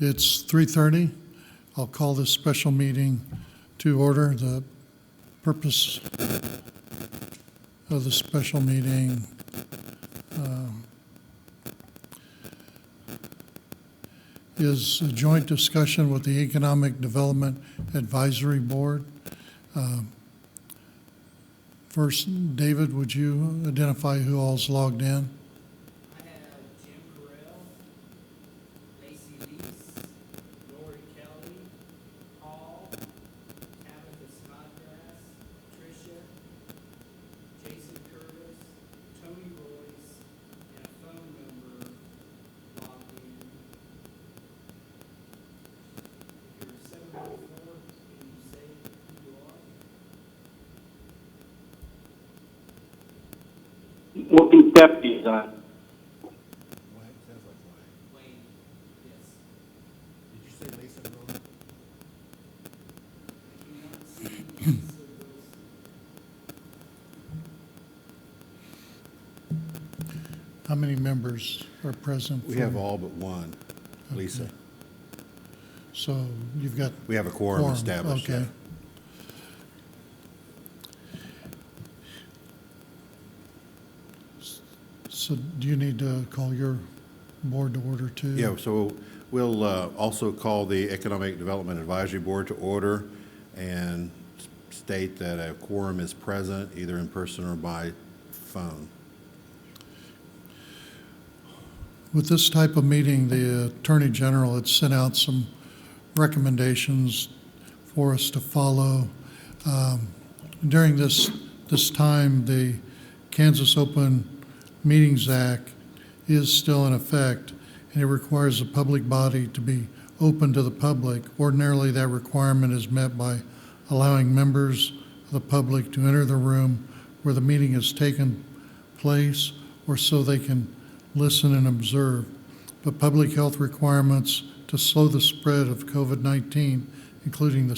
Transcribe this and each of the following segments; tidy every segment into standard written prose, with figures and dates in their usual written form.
It's 3:30. I'll call this special meeting to order. The purpose of the special meeting is a joint discussion with the Economic Development Advisory Board. First, David, would you identify who all's logged in? I have Jim Carell, Lacey Lease, Lori Kelly, Paul, Tabitha Snodgrass, Tricia, Jason Curtis, Tony Royce, and a phone number logged in. If you're 704, can you say who you are? What these deputies on? Wayne, yes. Did you say Lisa Rowan? I cannot see Lisa Wilson. How many members are present? We for- have all but one, Lisa. Okay. So you've got We have a quorum established. Okay. yeah. So do you need to call your board to order too? Yeah, so we'll also call the Economic Development Advisory Board to order and state that a quorum is present, either in person or by phone. With this type of meeting, the Attorney General had sent out some recommendations for us to follow. During this time, the Kansas Open Meetings Act is still in effect, and it requires a public body to be open to the public. Ordinarily, that requirement is met by allowing members of the public to enter the room where the meeting has taken place, or so they can listen and observe. But public health requirements to slow the spread of COVID-19, including the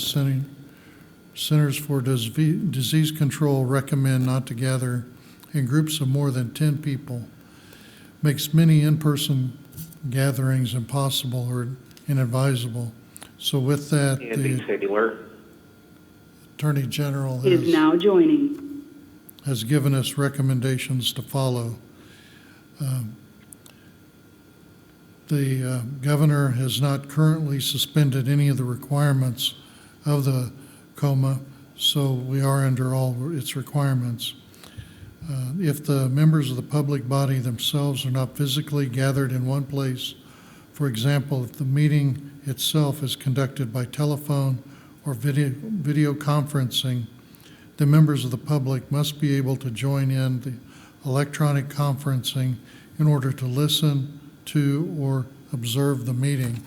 Centers for Disease Control, recommend not to gather in groups of more than 10 people, makes many in-person gatherings impossible or inadvisable. So with that, Andy the Taylor. Attorney General Is now joining. has given us recommendations to follow. The governor has not currently suspended any of the requirements of the COMA, so we are under all its requirements. If the members of the public body themselves are not physically gathered in one place, for example, if the meeting itself is conducted by telephone or video conferencing, the members of the public must be able to join in the electronic conferencing in order to listen to or observe the meeting.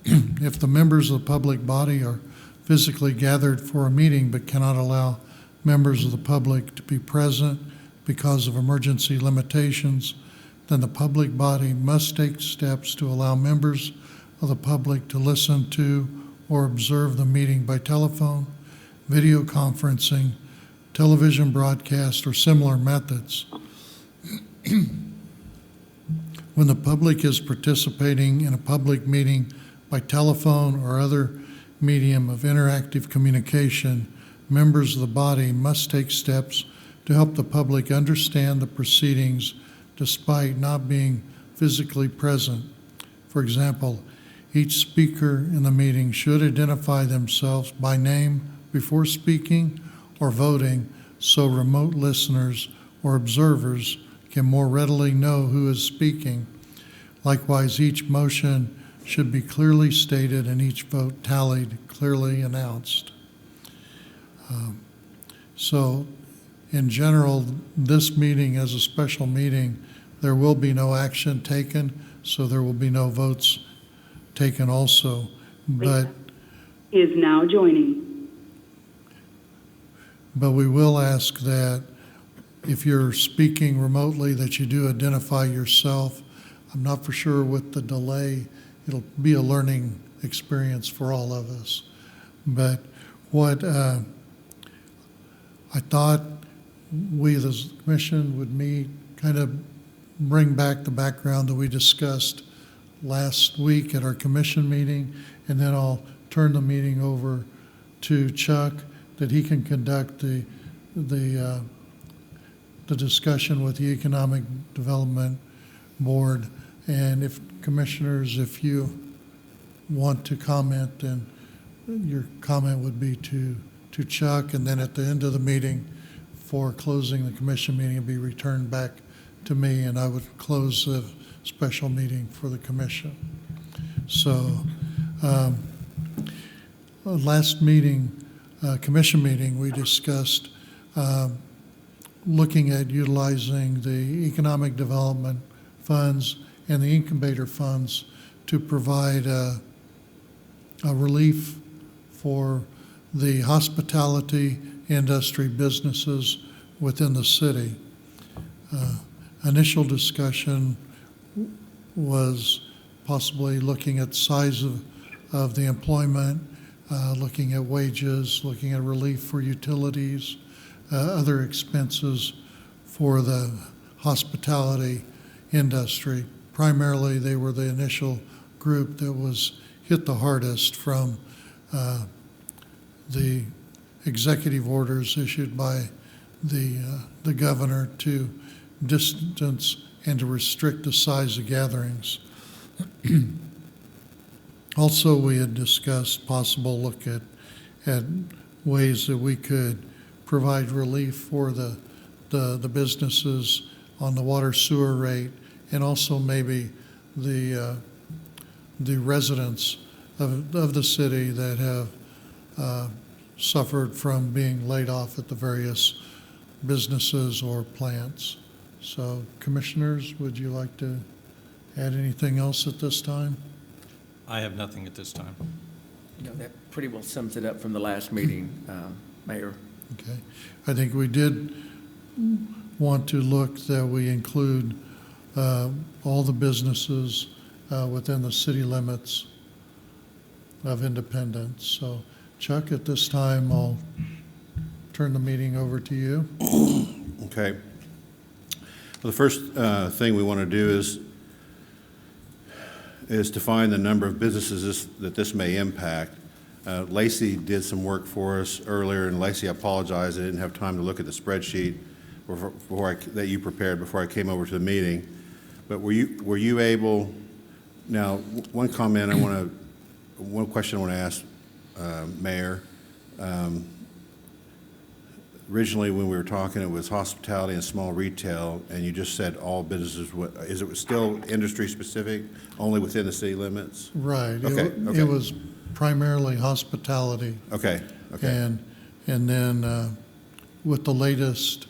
If the members of the public body are physically gathered for a meeting but cannot allow members of the public to be present because of emergency limitations, then the public body must take steps to allow members of the public to listen to or observe the meeting by telephone, video conferencing, television broadcast, or similar methods. When the public is participating in a public meeting by telephone or other medium of interactive communication, members of the body must take steps to help the public understand the proceedings despite not being physically present. For example, each speaker in the meeting should identify themselves by name before speaking or voting so remote listeners or observers can more readily know who is speaking. Likewise, each motion should be clearly stated and each vote tallied, clearly announced. So, in general, this meeting as a special meeting, there will be no action taken, so there will be no votes taken also. But Is now joining. we will ask that if you're speaking remotely, that you do identify yourself. I'm not for sure with the delay. It'll be a learning experience for all of us. But what I thought we as a commission would meet, kind of bring back the background that we discussed last week at our commission meeting, and then I'll turn the meeting over to Chuck, that he can conduct the discussion with the Economic Development Board. And if commissioners, if you want to comment, then your comment would be to Chuck, and then at the end of the meeting, for closing the commission meeting, it'd be returned back to me, and I would close the special meeting for the commission. So, last meeting, commission meeting, we discussed looking at utilizing the economic development funds and the incubator funds to provide a relief for the hospitality industry businesses within the city. Initial discussion was possibly looking at size of the employment, looking at wages, looking at relief for utilities, other expenses for the hospitality industry. Primarily, they were the initial group that was hit the hardest from the executive orders issued by the governor to distance and to restrict the size of gatherings. Also, we had discussed possible look at ways that we could provide relief for the businesses on the water sewer rate, and also maybe the residents of the city that have suffered from being laid off at the various businesses or plants. So, commissioners, would you like to add anything else at this time? I have nothing at this time. That pretty well sums it up from the last meeting, Mayor. Okay. I think we did want to look that we include all the businesses within the city limits of Independence. So, Chuck, at this time, I'll turn the meeting over to you. Okay. Well, the first thing we want to do is define the number of businesses that this may impact. Lacey did some work for us earlier, and Lacey, I apologize, I didn't have time to look at the spreadsheet that you prepared before I came over to the meeting. But were you able? Now, one question I want to ask, Mayor. Originally, when we were talking, it was hospitality and small retail, and you just said all businesses. Is it still industry specific, only within the city limits? Right. Okay, It was primarily hospitality. Okay. Okay. And then with the latest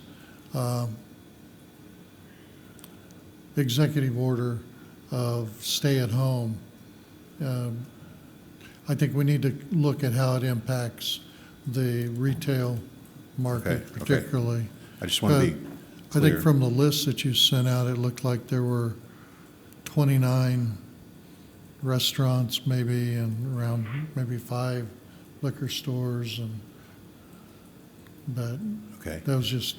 executive order of stay at home, I think we need to look at how it impacts the retail market Okay, okay. particularly. I just want to be I clear. think from the list that you sent out, it looked like there were 29 restaurants maybe, and around maybe 5 liquor stores, but Okay. that was just,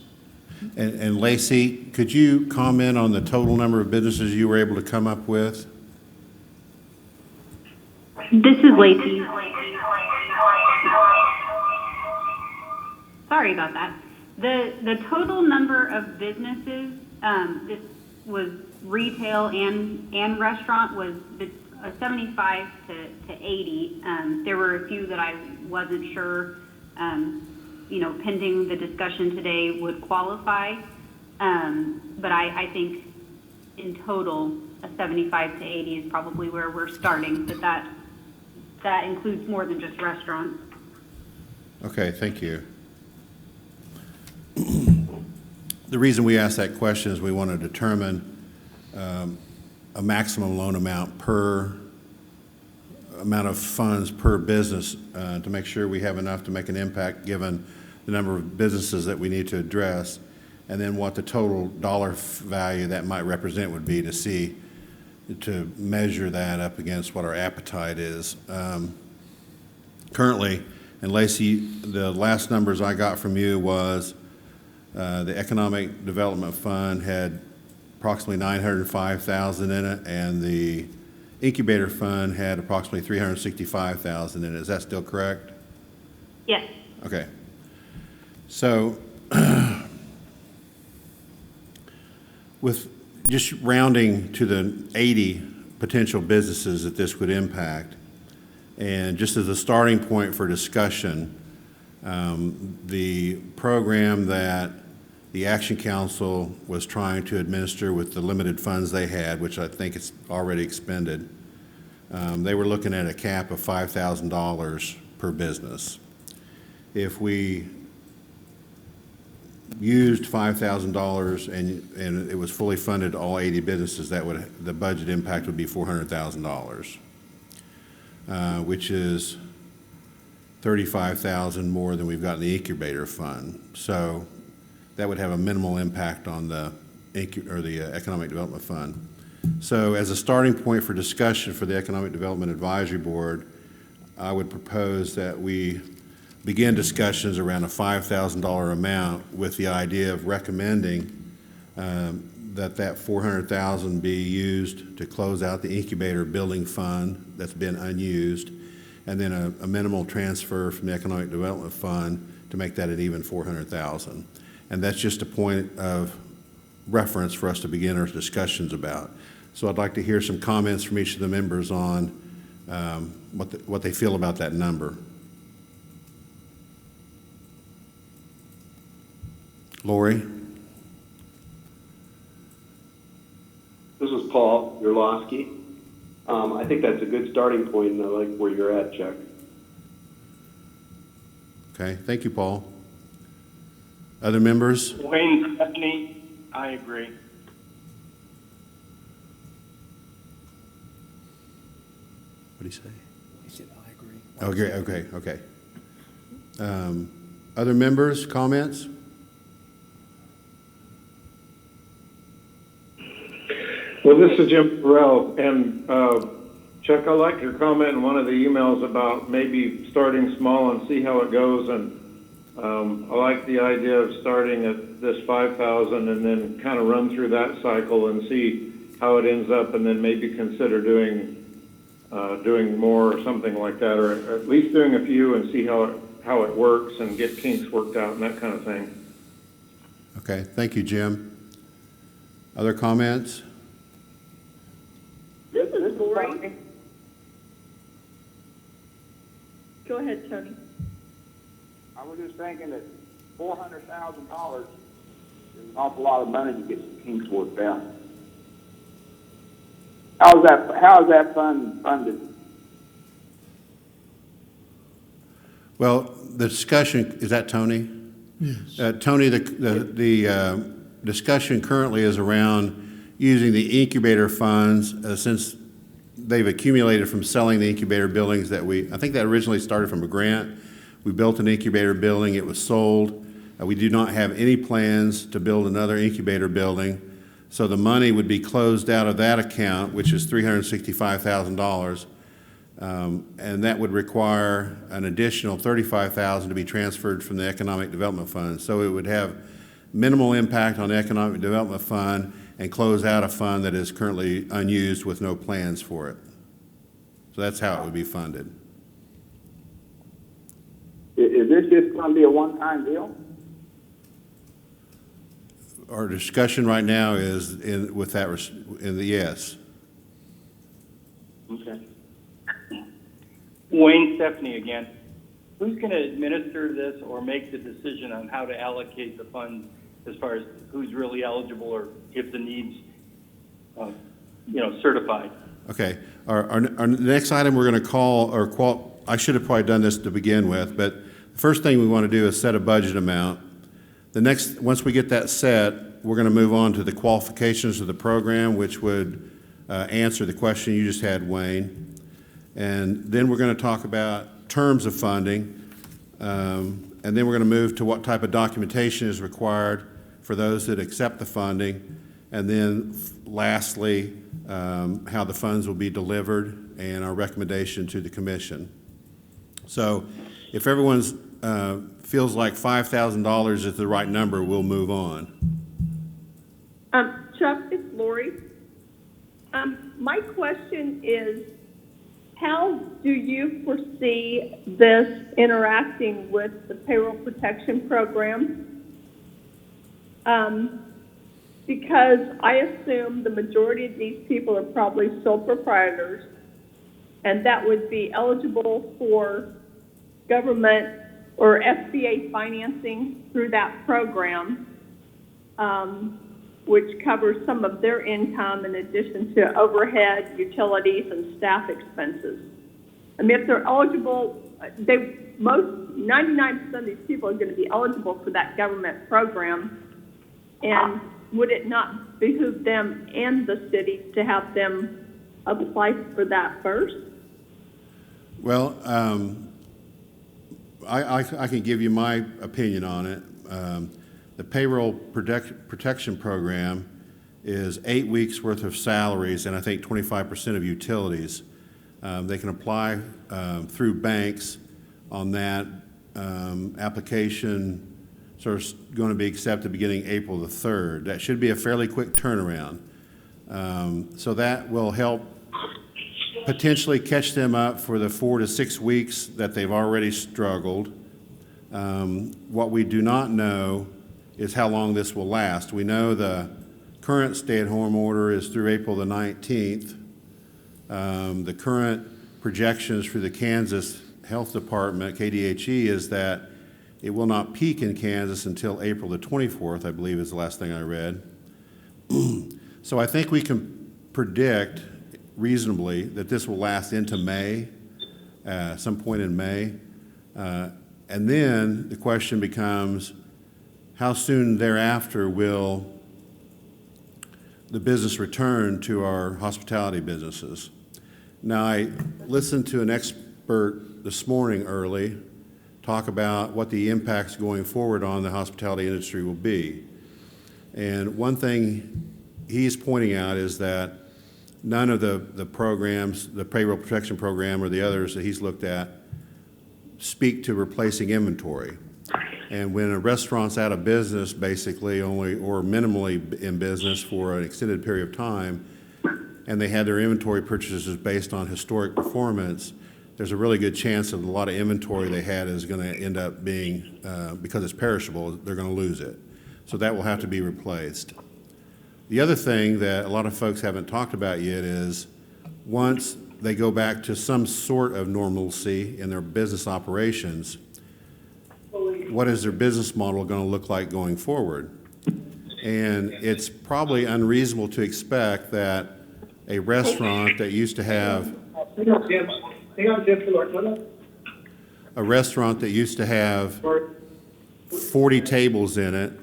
And Lacey, could you comment on the total number of businesses you were able to come up with? This is Lacey. Sorry about that. The total number of businesses, this was retail and restaurant, was 75 to 80. There were a few that I wasn't sure, pending the discussion today, would qualify. But I think in total, a 75 to 80 is probably where we're starting, but that includes more than just restaurants. Okay, thank you. The reason we asked that question is we want to determine a maximum loan amount per amount of funds per business to make sure we have enough to make an impact given the number of businesses that we need to address, and then what the total dollar value that might represent would be to measure that up against what our appetite is. Currently, and Lacey, the last numbers I got from you was the Economic Development Fund had approximately $905,000 in it, and the incubator fund had approximately 365,000 in it. Is that still correct? Yes. Okay. So with just rounding to the 80 potential businesses that this would impact, and just as a starting point for discussion, the program that the Action Council was trying to administer with the limited funds they had, which I think it's already expended, they were looking at a cap of $5,000 per business. If we used $5,000 and it was fully funded to all 80 businesses, the budget impact would be $400,000, which is $35,000 more than we've got in the incubator fund. So that would have a minimal impact on the Economic Development Fund. So as a starting point for discussion for the Economic Development Advisory Board, I would propose that we begin discussions around a $5,000 amount with the idea of recommending that $400,000 be used to close out the incubator building fund that's been unused, and then a minimal transfer from the Economic Development Fund to make that an even $400,000. And that's just a point of reference for us to begin our discussions about. So I'd like to hear some comments from each of the members on what they feel about that number. Lori? This is Paul Urlowski. I think that's a good starting point, and I like where you're at, Chuck. Okay, thank you, Paul. Other members? Wayne, Stephanie, I agree. What do you say? He said, I agree. Oh, great, okay. Other members, comments? Well, this is Jim Burrell, and Chuck, I like your comment in one of the emails about maybe starting small and see how it goes, and I like the idea of starting at this 5,000 and then kind of run through that cycle and see how it ends up, and then maybe consider doing more or something like that, or at least doing a few and see how it works and get kinks worked out and that kind of thing. Okay, thank you, Jim. Other comments? This is Lori. Go ahead, Tony. I was just thinking that $400,000 is an awful lot of money to get some kinks worked out. How is that fund funded? Well, the discussion, is that Tony? Yes. Tony, the discussion currently is around using the incubator funds since they've accumulated from selling the incubator buildings I think that originally started from a grant. We built an incubator building, it was sold. We do not have any plans to build another incubator building. So the money would be closed out of that account, which is $365,000. And that would require an additional $35,000 to be transferred from the Economic Development Fund. So it would have minimal impact on the Economic Development Fund and close out a fund that is currently unused with no plans for it. So that's how it would be funded. Is this just going to be a one-time deal? Our discussion right now is yes. Okay. Wayne, Stephanie again. Who's going to administer this or make the decision on how to allocate the funds as far as who's really eligible or if the needs, certified? Okay. Our next item we're going to call, I should have probably done this to begin with, but the first thing we want to do is set a budget amount. Once we get that set, we're going to move on to the qualifications of the program, which would answer the question you just had, Wayne. And then we're going to talk about terms of funding. And then we're going to move to what type of documentation is required for those that accept the funding. And then lastly, how the funds will be delivered and our recommendation to the commission. So if everyone's feels like $5,000 is the right number, we'll move on. Chuck, it's Lori. My question is, how do you foresee this interacting with the payroll protection program? Because I assume the majority of these people are probably sole proprietors, and that would be eligible for government or SBA financing through that program, which covers some of their income in addition to overhead, utilities, and staff expenses. I mean, if they're eligible, 99% of these people are going to be eligible for that government program. And would it not behoove them and the city to have them apply for that first? Well, I can give you my opinion on it. The payroll protection program is 8 weeks worth of salaries and I think 25% of utilities. They can apply through banks on that. Application sort of going to be accepted beginning April the 3rd. That should be a fairly quick turnaround. So that will help potentially catch them up for the 4 to 6 weeks that they've already struggled. What we do not know is how long this will last. We know the current stay-at-home order is through April the 19th. The current projections for the Kansas Health Department, KDHE, is that it will not peak in Kansas until April the 24th, I believe is the last thing I read. So I think we can predict reasonably that this will last into May, some point in May. And then the question becomes, how soon thereafter will the business return to our hospitality businesses? Now, I listened to an expert this morning early talk about what the impacts going forward on the hospitality industry will be. And one thing he's pointing out is that none of the programs, the payroll protection program or the others that he's looked at, speak to replacing inventory. And when a restaurant's out of business, basically only or minimally in business for an extended period of time, and they had their inventory purchases based on historic performance, there's a really good chance that a lot of inventory they had is going to end up being, because it's perishable, they're going to lose it. So that will have to be replaced. The other thing that a lot of folks haven't talked about yet is once they go back to some sort of normalcy in their business operations, what is their business model going to look like going forward? And it's probably unreasonable to expect that a restaurant that used to have a restaurant that used to have 40 tables in it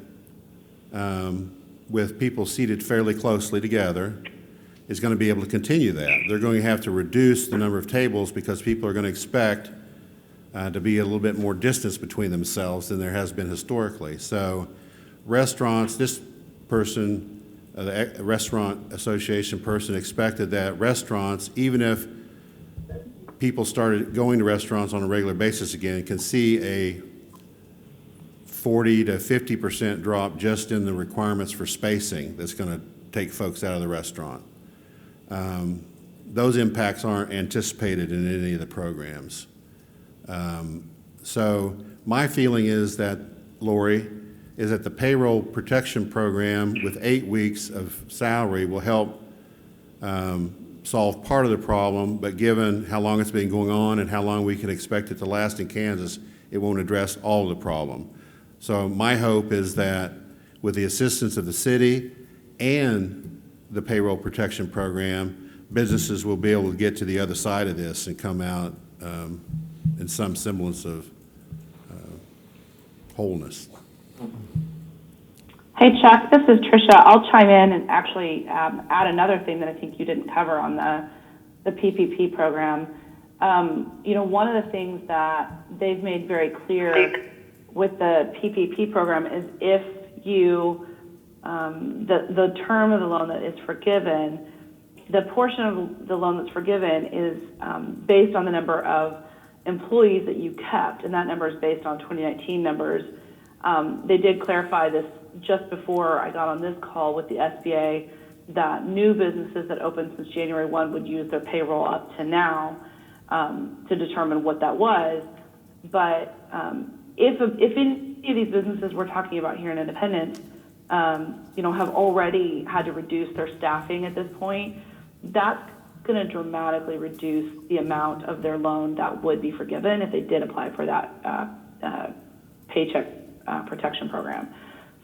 with people seated fairly closely together is going to be able to continue that. They're going to have to reduce the number of tables because people are going to expect to be a little bit more distance between themselves than there has been historically. So restaurants, this person, the restaurant association person expected that restaurants, even if people started going to restaurants on a regular basis again, can see a 40 to 50% drop just in the requirements for spacing that's going to take folks out of the restaurant. Those impacts aren't anticipated in any of the programs. So my feeling is that, Lori, is that the payroll protection program with 8 weeks of salary will help solve part of the problem, but given how long it's been going on and how long we can expect it to last in Kansas, it won't address all of the problem. So my hope is that with the assistance of the city and the payroll protection program, businesses will be able to get to the other side of this and come out in some semblance of wholeness. Hey, Chuck, this is Tricia. I'll chime in and actually add another thing that I think you didn't cover on the PPP program. One of the things that they've made very clear with the PPP program is if you, the term of the loan that is forgiven, the portion of the loan that's forgiven is based on the number of employees that you kept, and that number is based on 2019 numbers. They did clarify this just before I got on this call with the SBA that new businesses that opened since January 1 would use their payroll up to now to determine what that was. But if any of these businesses we're talking about here in Independence, have already had to reduce their staffing at this point, that's going to dramatically reduce the amount of their loan that would be forgiven if they did apply for that paycheck protection program.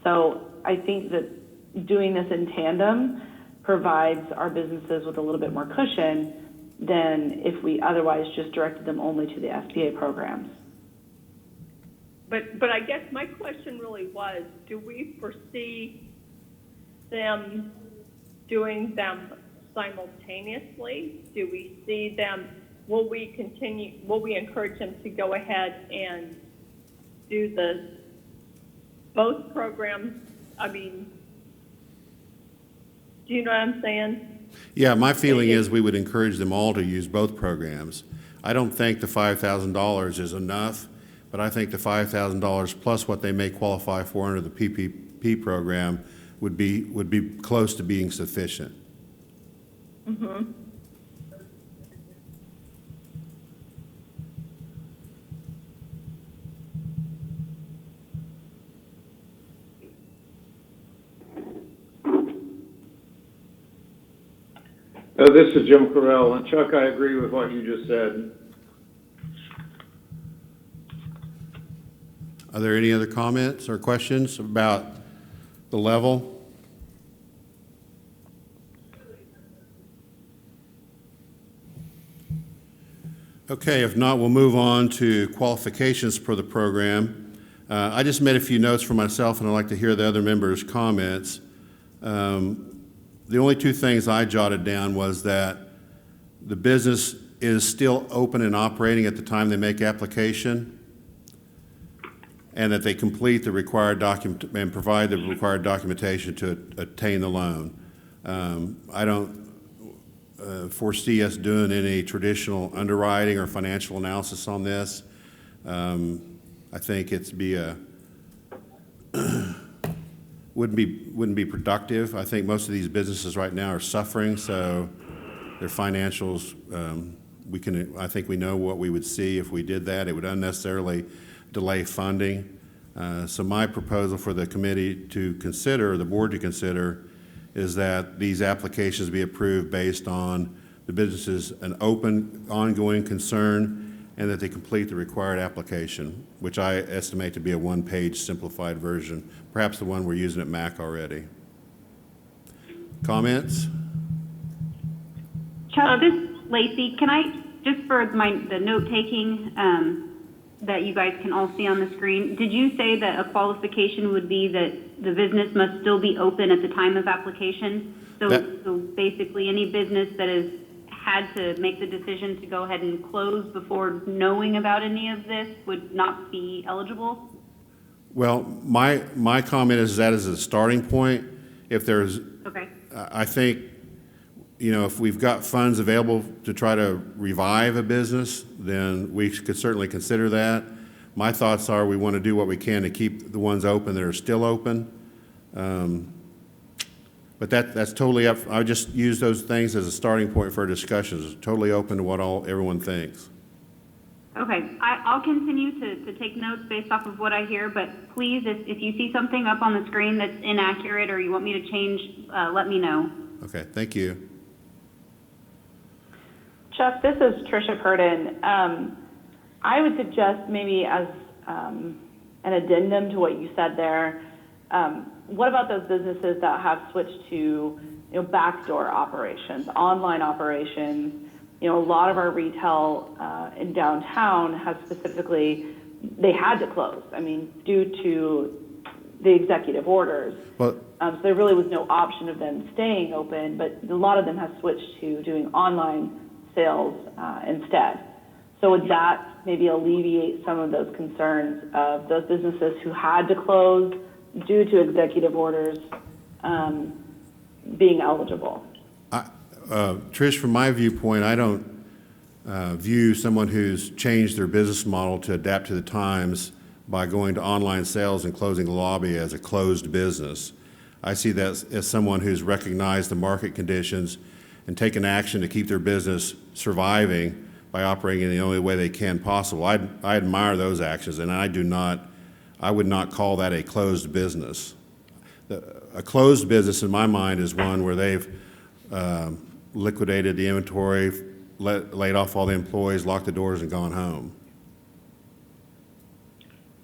So I think that doing this in tandem provides our businesses with a little bit more cushion than if we otherwise just directed them only to the SBA programs. But I guess my question really was, do we foresee them doing them simultaneously? Do we see them, will we encourage them to go ahead and do both programs? I mean, do you know what I'm saying? Yeah, my feeling is we would encourage them all to use both programs. I don't think the $5,000 is enough, but I think the $5,000 plus what they may qualify for under the PPP program would be close to being sufficient. Mm-hmm. This is Jim Correll, and Chuck, I agree with what you just said. Are there any other comments or questions about the level? Okay, if not, we'll move on to qualifications for the program. I just made a few notes for myself, and I'd like to hear the other members' comments. The only two things I jotted down was that the business is still open and operating at the time they make application, and that they complete the required document and provide the required documentation to obtain the loan. I don't foresee us doing any traditional underwriting or financial analysis on this. I think wouldn't be productive. I think most of these businesses right now are suffering, so their financials, I think we know what we would see if we did that. It would unnecessarily delay funding. So my proposal for the committee to consider, the board to consider, is that these applications be approved based on the business's an open, ongoing concern, and that they complete the required application, which I estimate to be a one-page simplified version, perhaps the one we're using at MAC already. Comments? Chuck, this is Lacey. Can I, just for the note-taking that you guys can all see on the screen, did you say that a qualification would be that the business must still be open at the time of application? So basically any business that has had to make the decision to go ahead and close before knowing about any of this would not be eligible? Well, my comment is that is a starting point. If there's, Okay. I think, if we've got funds available to try to revive a business, then we could certainly consider that. My thoughts are we want to do what we can to keep the ones open that are still open. But that's totally up. I just use those things as a starting point for discussions. It's totally open to what everyone thinks. Okay, I'll continue to take notes based off of what I hear, but please, if you see something up on the screen that's inaccurate or you want me to change, let me know. Okay, thank you. Chuck, this is Tricia Purdon. I would suggest maybe as an addendum to what you said there, what about those businesses that have switched to backdoor operations, online operations? A lot of our retail in downtown has specifically, they had to close, due to the executive orders. Well, so there really was no option of them staying open, but a lot of them have switched to doing online sales instead. So would that maybe alleviate some of those concerns of those businesses who had to close due to executive orders being eligible? Trish, from my viewpoint, I don't view someone who's changed their business model to adapt to the times by going to online sales and closing the lobby as a closed business. I see that as someone who's recognized the market conditions and taken action to keep their business surviving by operating in the only way they can possible. I admire those actions, and I would not call that a closed business. A closed business, in my mind, is one where they've liquidated the inventory, laid off all the employees, locked the doors, and gone home.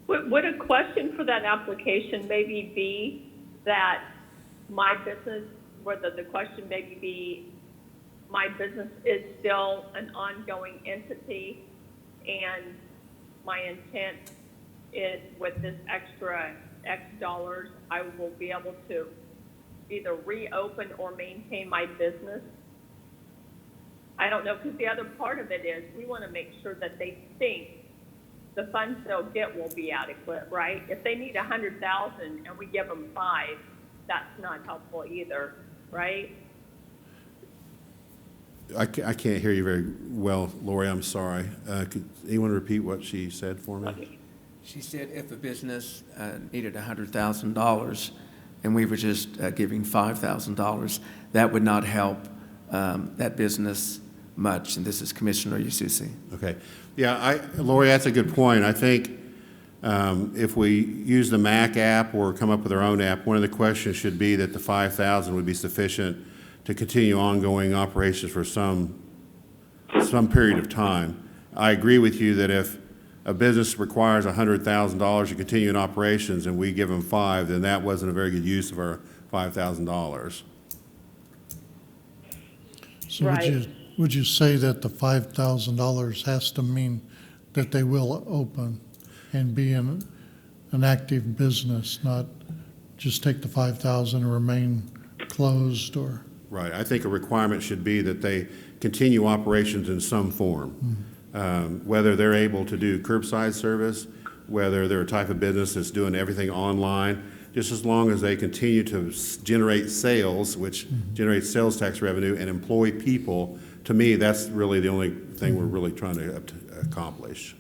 Would a question for that application maybe be that my business, whether the question maybe be, my business is still an ongoing entity, and my intent is with this extra X dollars, I will be able to either reopen or maintain my business? I don't know, because the other part of it is we want to make sure that they think the funds they'll get will be adequate, right? If they need 100,000 and we give them 5, that's not helpful either, right? I can't hear you very well, Lori, I'm sorry. Could anyone repeat what she said for me? She said if a business needed $100,000 and we were just giving $5,000, that would not help that business much. And this is Commissioner Ususi. Okay. Yeah, Lori, that's a good point. I think if we use the MAC app or come up with our own app, one of the questions should be that the $5,000 would be sufficient to continue ongoing operations for some period of time. I agree with you that if a business requires $100,000 to continue in operations and we give them 5, then that wasn't a very good use of our $5,000. So Right. would you say that the $5,000 has to mean that they will open and be in an active business, not just take the 5,000 and remain closed or? Right. I think a requirement should be that they continue operations in some form. Whether they're able to do curbside service, whether they're a type of business that's doing everything online, just as long as they continue to generate sales, which generates sales tax revenue and employ people, to me, that's really the only thing we're really trying to accomplish.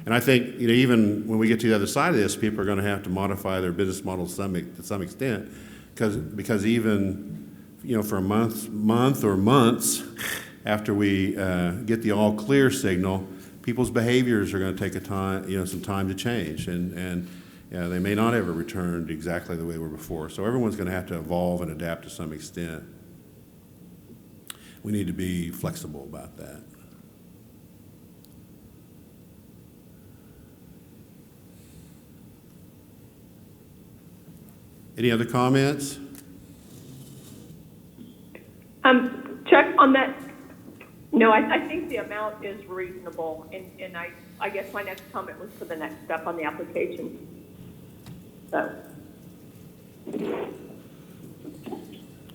And I think, you know, even when we get to the other side of this, people are going to have to modify their business model to some extent, because even, you know, for a month or months after we get the all clear signal, people's behaviors are going to take some time to change, and they may not ever return to exactly the way they were before. So everyone's going to have to evolve and adapt to some extent. We need to be flexible about that. Any other comments? Check on that. No, I think the amount is reasonable, and I guess my next comment was for the next step on the application. So.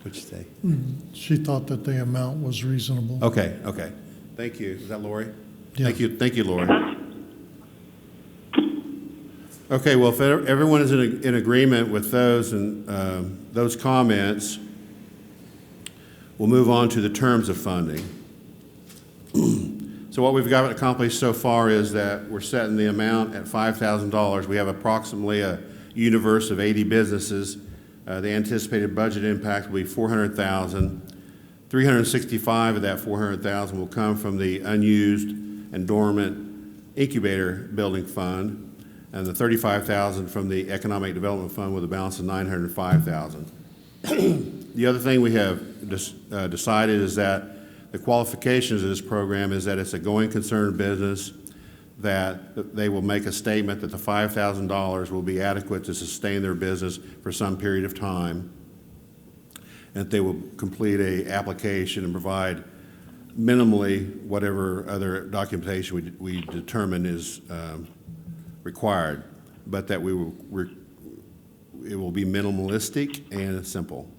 What'd you say? She thought that the amount was reasonable. Okay. Thank you. Is that Lori? Yeah. Thank you, Lori. Okay, well, if everyone is in agreement with those and those comments, we'll move on to the terms of funding. So what we've got accomplished so far is that we're setting the amount at $5,000. We have approximately a universe of 80 businesses. The anticipated budget impact will be $400,000. $365 of that $400,000 will come from the unused and dormant incubator building fund, and the $35,000 from the economic development fund with a balance of $905,000. The other thing we have decided is that the qualifications of this program is that it's a going concern business, that they will make a statement that the $5,000 will be adequate to sustain their business for some period of time, and that they will complete an application and provide minimally whatever other documentation we determine is required, but that it will be minimalistic and simple.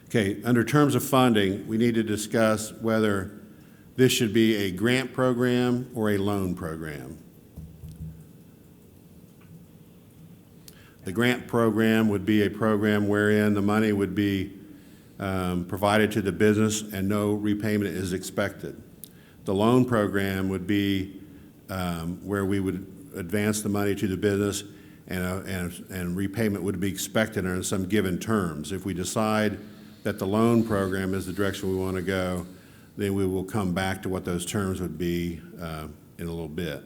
Okay, under terms of funding, we need to discuss whether this should be a grant program or a loan program. The grant program would be a program wherein the money would be provided to the business and no repayment is expected. The loan program would be where we would advance the money to the business and repayment would be expected under some given terms. If we decide that the loan program is the direction we want to go, then we will come back to what those terms would be in a little bit.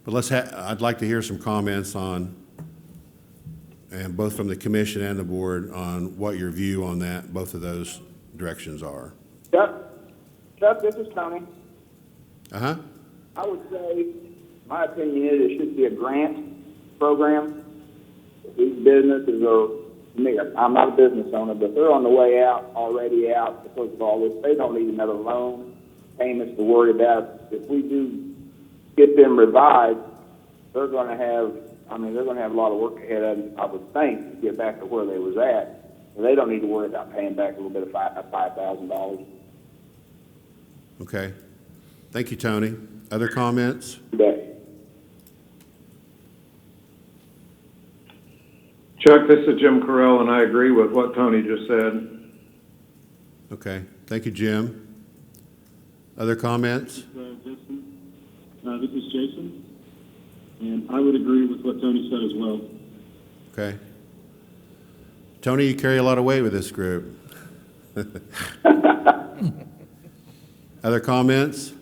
But I'd like to hear some comments on, and both from the commission and the board, on what your view on that, both of those directions are. Chuck, this is Tony. Uh-huh. I would say, my opinion is it should be a grant program. If these businesses are, I'm not a business owner, but they're on the way out, already out because of all this. They don't need another loan payments to worry about. If we do get them revived, they're going to have, they're going to have a lot of work ahead of them, I would think, to get back to where they was at. So they don't need to worry about paying back a little bit of $5,000. Okay. Thank you, Tony. Other comments? Chuck, this is Jim Carell, and I agree with what Tony just said. Okay. Thank you, Jim. Other comments? Jason. This is Jason, and I would agree with what Tony said as well. Okay. Tony, you carry a lot of weight with this group. Other comments?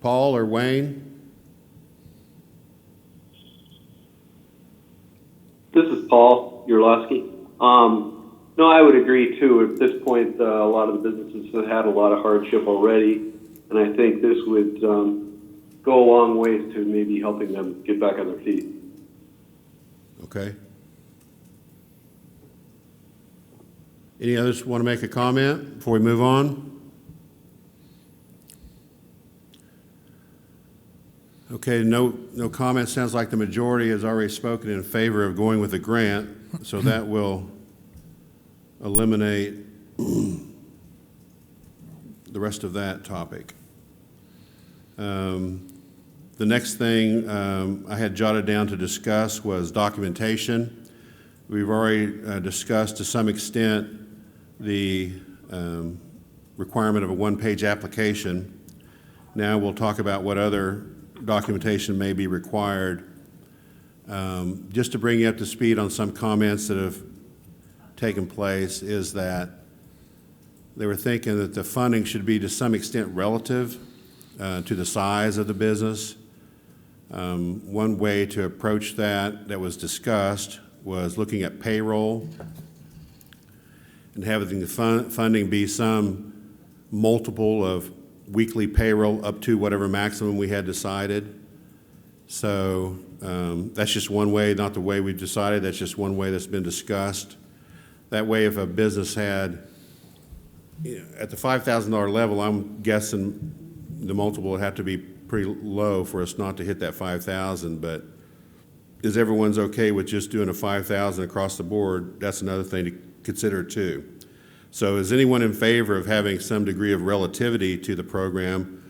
Paul or Wayne? This is Paul Urlowski. No, I would agree too. At this point, a lot of the businesses have had a lot of hardship already, and I think this would go a long ways to maybe helping them get back on their feet. Okay. Any others want to make a comment before we move on? Okay, no comment. Sounds like the majority has already spoken in favor of going with the grant, so that will eliminate the rest of that topic. The next thing I had jotted down to discuss was documentation. We've already discussed to some extent the requirement of a one-page application. Now we'll talk about what other documentation may be required. Just to bring you up to speed on some comments that have taken place is that they were thinking that the funding should be to some extent relative to the size of the business. One way to approach that was discussed was looking at payroll and having the funding be some multiple of weekly payroll up to whatever maximum we had decided. So that's just one way, not the way we've decided. That's just one way that's been discussed. That way, if a business had, at the $5,000 level, I'm guessing the multiple would have to be pretty low for us not to hit that 5,000, but is everyone's okay with just doing a 5,000 across the board? That's another thing to consider too. So is anyone in favor of having some degree of relativity to the program,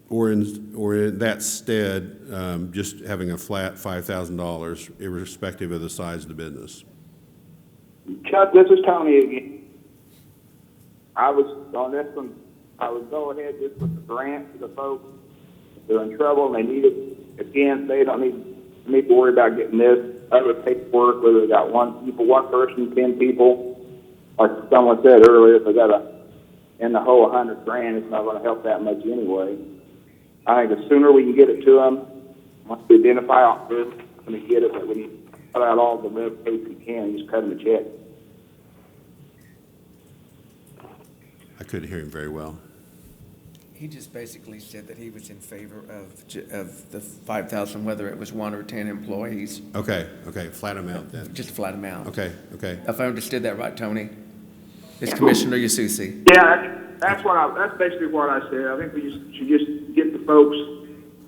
or in that stead, just having a flat $5,000 irrespective of the size of the business? Chuck, this is Tony again. I was on this one. I would go ahead just with the grant to the folks. If they're in trouble and they need it, again, they don't need to worry about getting this other paperwork, whether they got one person, 10 people. Like someone said earlier, if they got in the whole $100,000, it's not going to help that much anyway. I think the sooner we can get it to them, once we identify all this, when we get it, but we need to cut out all the red tape we can, just cut them a check. I couldn't hear him very well. He just basically said that he was in favor of the 5,000, whether it was 1 or 10 employees. Okay, flat amount then. Just a flat amount. Okay. If I understood that right, Tony? It's Commissioner Yasusi. Yeah, that's basically what I said. I think we should just get the folks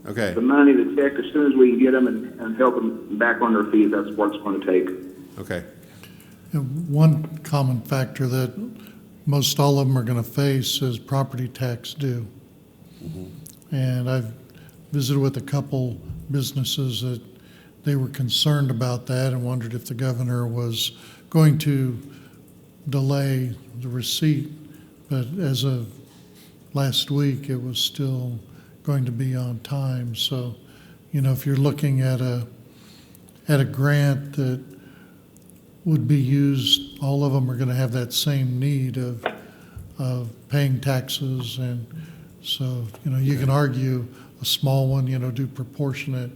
the money, the check, as soon as we can get them and help them back on their feet. That's what it's going to take. Okay. And one common factor that most all of them are going to face is property tax due. Mm-hmm. And I've visited with a couple businesses that they were concerned about that and wondered if the governor was going to delay the receipt but as of last week, it was still going to be on time. So, if you're looking at a grant that would be used, all of them are going to have that same need of paying taxes. And so, you can argue a small one, do proportionate,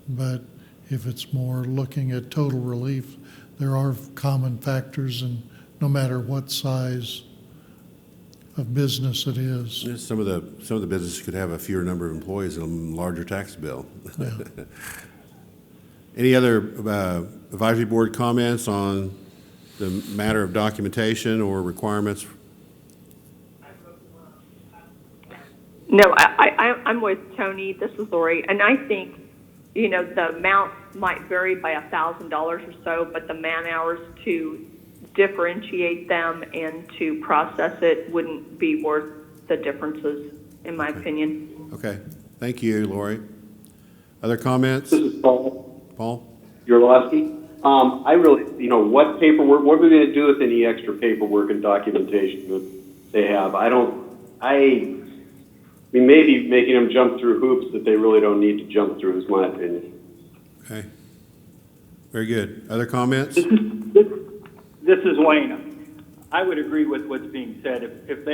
but if it's more looking at total relief, there are common factors, and no matter what size of business it is. Yeah, some of the businesses could have a fewer number of employees and a larger tax bill. Yeah. Any other advisory board comments on the matter of documentation or requirements? No, I'm with Tony. This is Lori, and I think, the amount might vary by $1,000 or so, but the man hours to differentiate them and to process it wouldn't be worth the differences, in my opinion. Okay, thank you, Lori. Other comments? This is Paul Paul? Urlowski. I really, what paperwork, what are we going to do with any extra paperwork and documentation that they have? We may be making them jump through hoops that they really don't need to jump through, is my opinion. Okay. Very good. Other comments? This is Wayne. I would agree with what's being said. If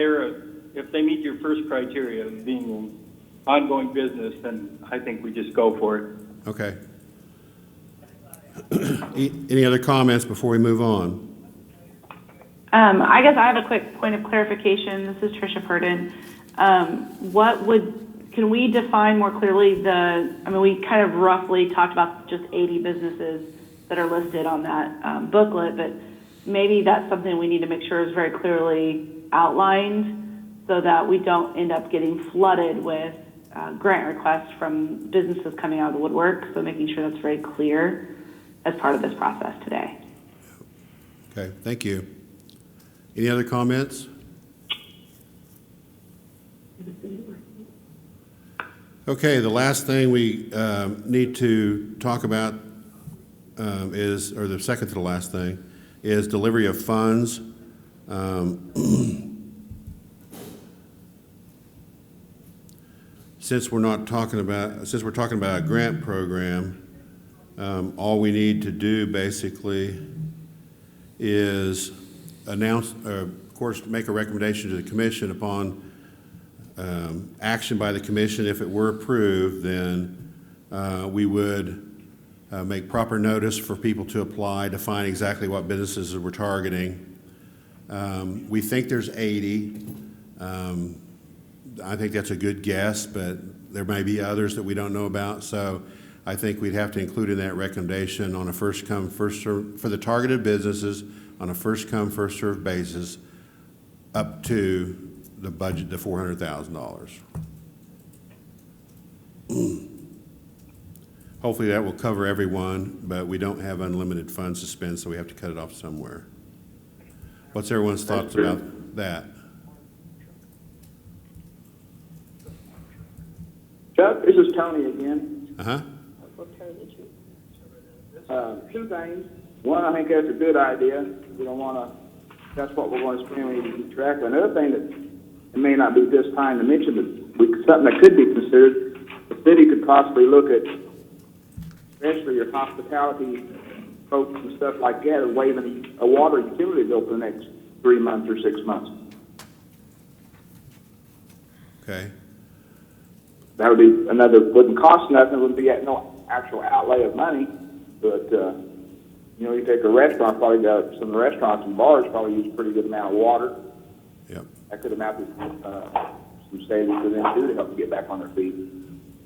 they meet your first criteria of being an ongoing business, then I think we just go for it. Okay. Any other comments before we move on? I guess I have a quick point of clarification. This is Tricia Purdon. Can we define more clearly we kind of roughly talked about just 80 businesses that are listed on that booklet, but maybe that's something we need to make sure is very clearly outlined so that we don't end up getting flooded with grant requests from businesses coming out of the woodwork. So making sure that's very clear as part of this process today. Okay, thank you. Any other comments? Okay, the last thing we need to talk about the second to the last thing, is delivery of funds. Since we're talking about a grant program, all we need to do basically is announce, of course, make a recommendation to the commission upon action by the commission. If it were approved, then we would make proper notice for people to apply, define exactly what businesses we're targeting. We think there's 80. I think that's a good guess, but there may be others that we don't know about. So I think we'd have to include in that recommendation on a first come, first served, for the targeted businesses on a first come, first served basis up to the budget, the $400,000. Hopefully that will cover everyone, but we don't have unlimited funds to spend, so we have to cut it off somewhere. What's everyone's thoughts about that? Chuck, this is Tony again. Uh-huh. Two things. One, I think that's a good idea. We don't want to, that's what we're going to spend, we need to keep track of. Another thing that it may not be this time to mention, but something that could be considered, the city could possibly look at, especially your hospitality folks and stuff like that, of waiving a water utility bill for the next 3 months or 6 months. Okay. That would be another, wouldn't cost nothing, wouldn't be at no actual outlay of money, but, you take a restaurant, probably got some restaurants and bars probably use a pretty good amount of water. Yep. That could amount to some savings for them too to help them get back on their feet.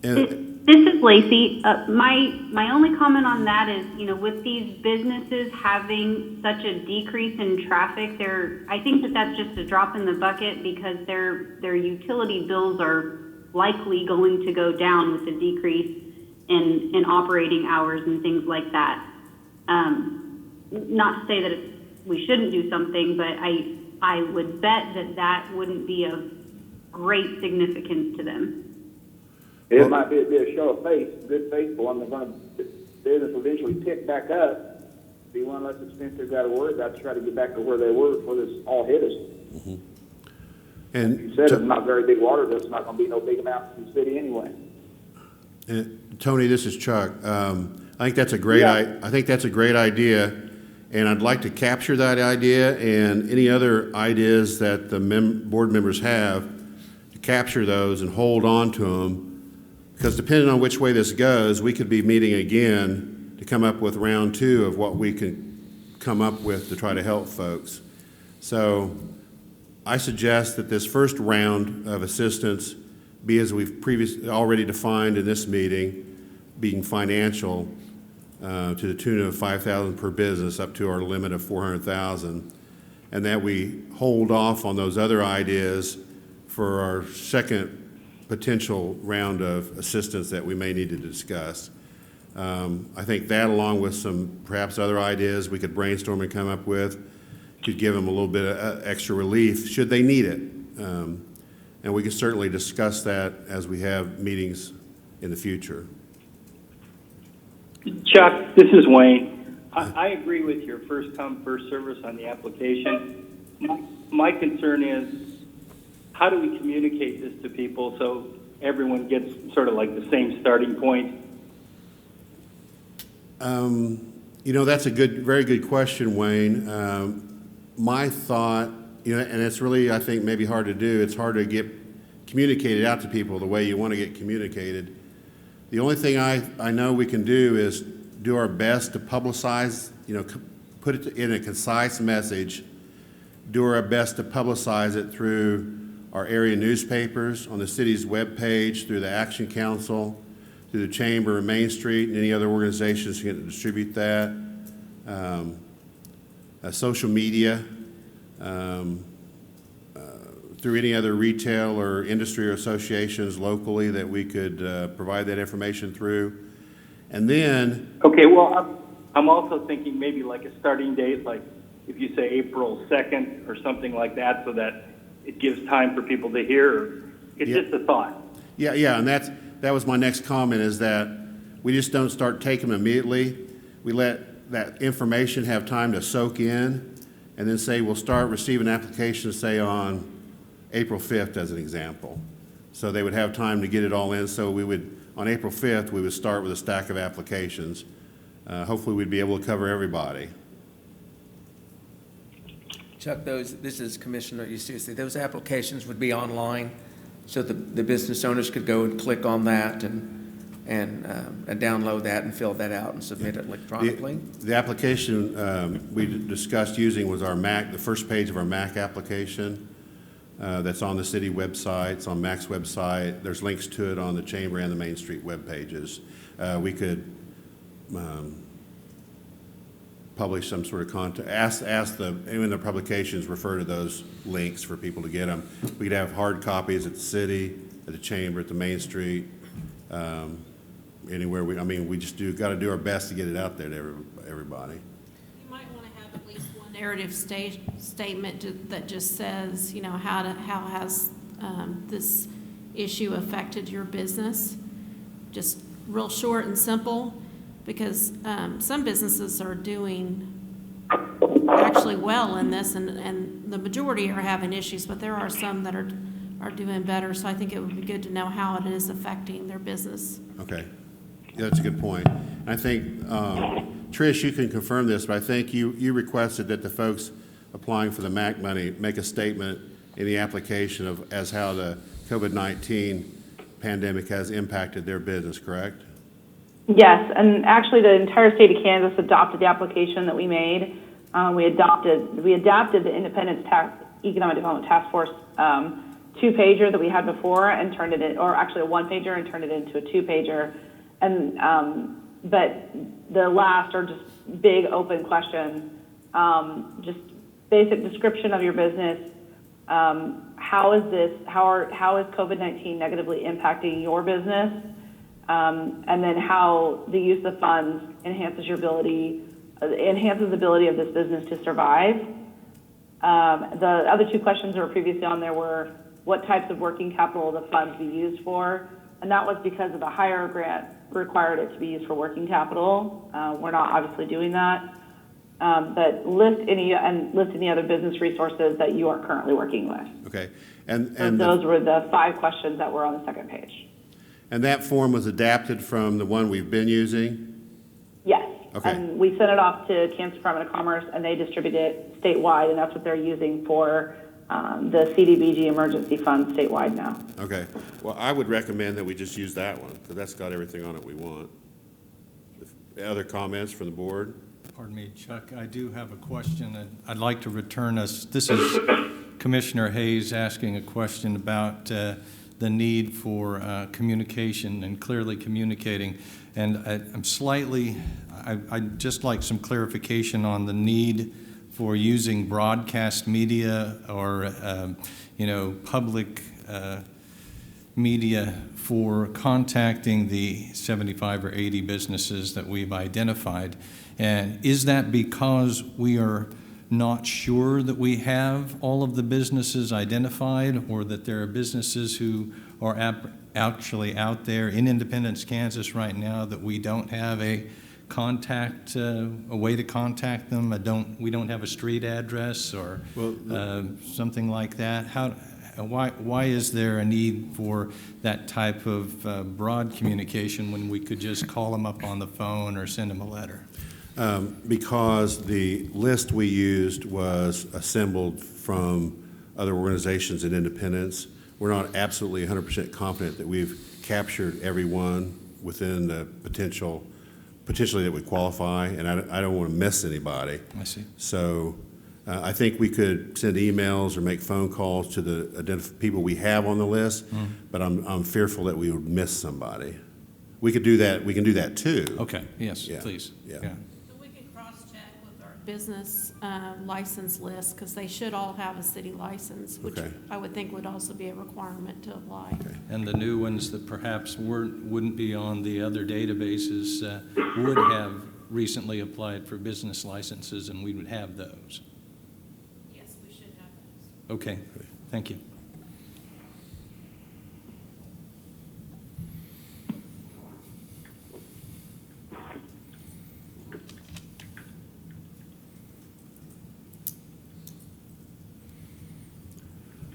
This is Lacey. My only comment on that is, with these businesses having such a decrease in traffic, I think that's just a drop in the bucket because their utility bills are likely going to go down with the decrease in operating hours and things like that. Not to say that we shouldn't do something, but I would bet that wouldn't be of great significance to them. It might be a show of faith, good faithful, and business will eventually pick back up, be one less expense they've got to worry about to try to get back to where they were before this all hit us. Mm-hmm. You And said it's not very big water, there's not gonna be no big amounts in the city anyway. Tony, this is Chuck. I think that's a great, I think that's a great idea, and I'd like to capture that idea and any other ideas that the board members have, to capture those and hold on to them, because depending on which way this goes, we could be meeting again to come up with round two of what we can come up with to try to help folks. So I suggest that this first round of assistance be as we've previously already defined in this meeting, being financial to the tune of $5,000 per business up to our limit of $400,000, and that we hold off on those other ideas for our second potential round of assistance that we may need to discuss. I think that, along with some perhaps other ideas we could brainstorm and come up with, could give them a little bit of extra relief should they need it. And we can certainly discuss that as we have meetings in the future. Chuck, this is Wayne. I agree with your first come, first service on the application. My concern is, how do we communicate this to people so everyone gets sort of like the same starting point? That's a very good question, Wayne. My thought, and it's really, I think, maybe hard to do. It's hard to get communicated out to people the way you want to get communicated. The only thing I know we can do is do our best to publicize, put it in a concise message, do our best to publicize it through our area newspapers, on the city's webpage, through the Action Council, through the Chamber of Main Street, and any other organizations who can distribute that, social media, through any other retail or industry or associations locally that we could provide that information through. And then... Okay, well, I'm also thinking maybe like a starting date, like if you say April 2nd or something like that, so that it gives time for people to hear. It's just a thought. Yeah, and that was my next comment, is that we just don't start taking them immediately. We let that information have time to soak in, and then say we'll start receiving applications, say, on April 5th as an example. So they would have time to get it all in. So we would, on April 5th, we would start with a stack of applications. Hopefully we'd be able to cover everybody. Chuck, this is Commissioner Eustace. Those applications would be online, so the business owners could go and click on that and download that and fill that out and submit it electronically? The application we discussed using was our MAC, the first page of our MAC application. That's on the city website, it's on MAC's website. There's links to it on the Chamber and the Main Street web pages. We could publish some sort of content, even the publications refer to those links for people to get them. We could have hard copies at the city, at the Chamber, at the Main Street, anywhere we just got to do our best to get it out there to everybody. You might want to have at least one narrative statement that just says, how has this issue affected your business? Just real short and simple, because some businesses are doing actually well in this, and the majority are having issues, but there are some that are doing better. So I think it would be good to know how it is affecting their business. Okay. Yeah, that's a good point. I think, Trish, you can confirm this, but I think you requested that the folks applying for the MAC money make a statement in the application of as how the COVID-19 pandemic has impacted their business, correct? Yes, and actually the entire state of Kansas adopted the application that we made. We adapted the Independence Economic Development Task Force two-pager that we had before and turned it in, or actually a one-pager, and turned it into a two-pager. And but the last are just big open questions, just basic description of your business. How is COVID-19 negatively impacting your business? And then how the use of funds enhances the ability of this business to survive. The other two questions that were previously on there were, what types of working capital the funds be used for? And that was because of the higher grant required it to be used for working capital. We're not obviously doing that. but list any other business resources that you are currently working with. Okay. Those were the 5 questions that were on the second page. And that form was adapted from the one we've been using? Yes. Okay. And we sent it off to Kansas Department of Commerce, and they distribute it statewide, and that's what they're using for the CDBG emergency fund statewide now. Okay. Well, I would recommend that we just use that one, because that's got everything on it we want. Other comments from the board? Pardon me, Chuck, I do have a question, and I'd like to return us. This is Commissioner Hayes asking a question about the need for communication and clearly communicating. And I'd just like some clarification on the need for using broadcast media or, public media for contacting the 75 or 80 businesses that we've identified. And is that because we are not sure that we have all of the businesses identified, or that there are businesses who are actually out there in Independence, Kansas right now that we don't have a way to contact them? We don't have a street address or something like that? Why is there a need for that type of broad communication when we could just call them up on the phone or send them a letter? Because the list we used was assembled from other organizations in Independence. We're not absolutely 100% confident that we've captured everyone within the potentially that would qualify, and I don't want to miss anybody. I see. So I think we could send emails or make phone calls to the people we have on the list, but I'm fearful that we would miss somebody. We could do that. We can do that too. Okay, yes, Yeah. please. Yeah. So we could cross-check with our business license list, because they should all have a city license, which Okay. I would think would also be a requirement to apply. And the new ones that perhaps wouldn't be on the other databases would have recently applied for business licenses, and we would have those. Yes, we should have those. Okay, thank you.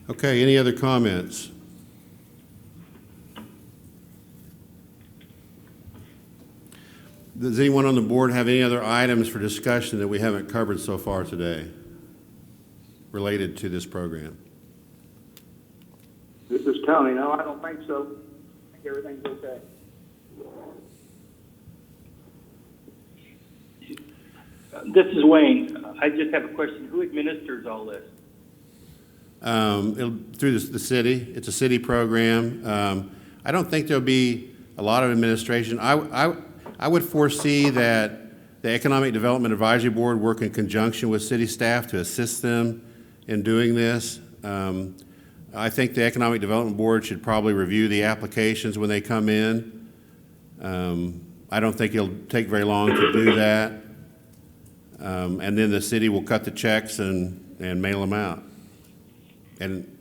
Okay, any other comments? Does anyone on the board have any other items for discussion that we haven't covered so far today related to this program? This is Tony. No, I don't think so. I think everything's okay. This is Wayne. I just have a question. Who administers all this? Through the city. It's a city program. I don't think there'll be a lot of administration. I would foresee that the Economic Development Advisory Board work in conjunction with city staff to assist them in doing this. I think the Economic Development Board should probably review the applications when they come in. I don't think it'll take very long to do that. And then the city will cut the checks and mail them out. And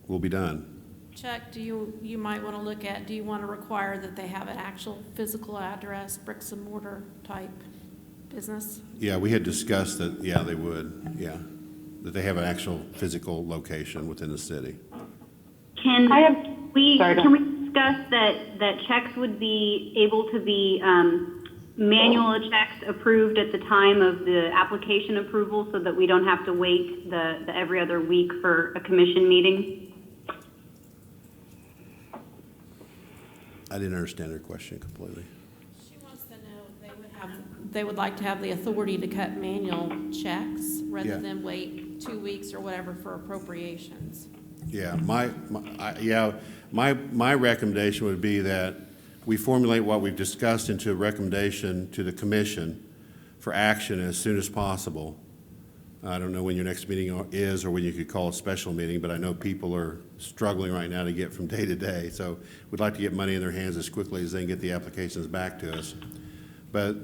we'll be done. Chuck, you might want to look at, do you want to require that they have an actual physical address, bricks and mortar type business? Yeah, we had discussed that, yeah, they would, yeah, that they have an actual physical location within the city. Can I have- we Sorry, go can we discuss that checks would be able to be manual checks approved at the time of the application approval, so that we don't have to wait the every other week for a commission meeting? I didn't understand her question completely. She wants to know they would like to have the authority to cut manual checks Yeah. rather than wait 2 weeks or whatever for appropriations. Yeah, my recommendation would be that we formulate what we've discussed into a recommendation to the commission for action as soon as possible. I don't know when your next meeting is or when you could call a special meeting, but I know people are struggling right now to get from day to day. So we'd like to get money in their hands as quickly as they can get the applications back to us. But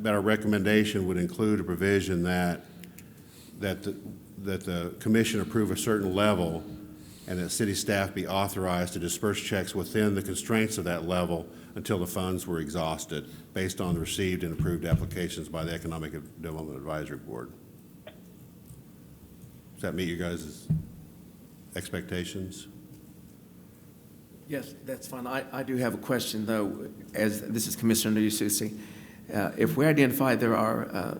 our recommendation would include a provision that the commission approve a certain level, and that city staff be authorized to disperse checks within the constraints of that level until the funds were exhausted, based on the received and approved applications by the Economic Development Advisory Board. Does that meet your guys' expectations? Yes, that's fine. I do have a question, though, as this is Commissioner Ndususi. If we identify there are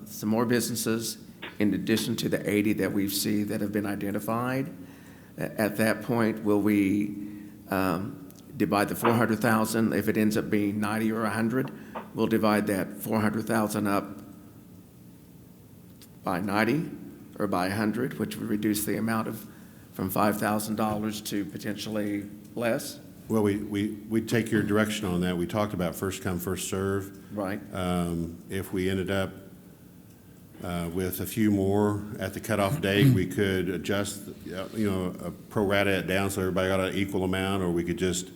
some more businesses in addition to the 80 that we've seen that have been identified, at that point, will we divide the 400,000? If it ends up being 90 or 100, we'll divide that 400,000 up by 90 or by 100, which would reduce the amount from $5,000 to potentially less? Well, we take your direction on that. We talked about first come, first serve. Right. If we ended up with a few more at the cutoff date, we could adjust, pro rata it down so everybody got an equal amount, or we could just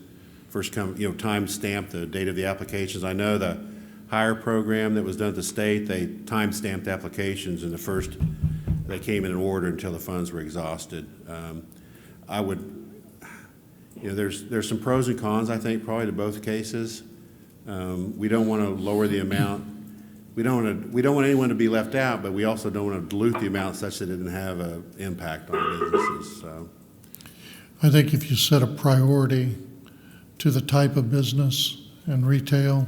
first come, time stamp the date of the applications. I know the hire program that was done at the state, they time stamped applications, and they came in order until the funds were exhausted. I would, there's some pros and cons, I think, probably to both cases. We don't want to lower the amount. We don't want anyone to be left out, but we also don't want to dilute the amount such that it didn't have an impact on businesses. So, I think if you set a priority to the type of business and retail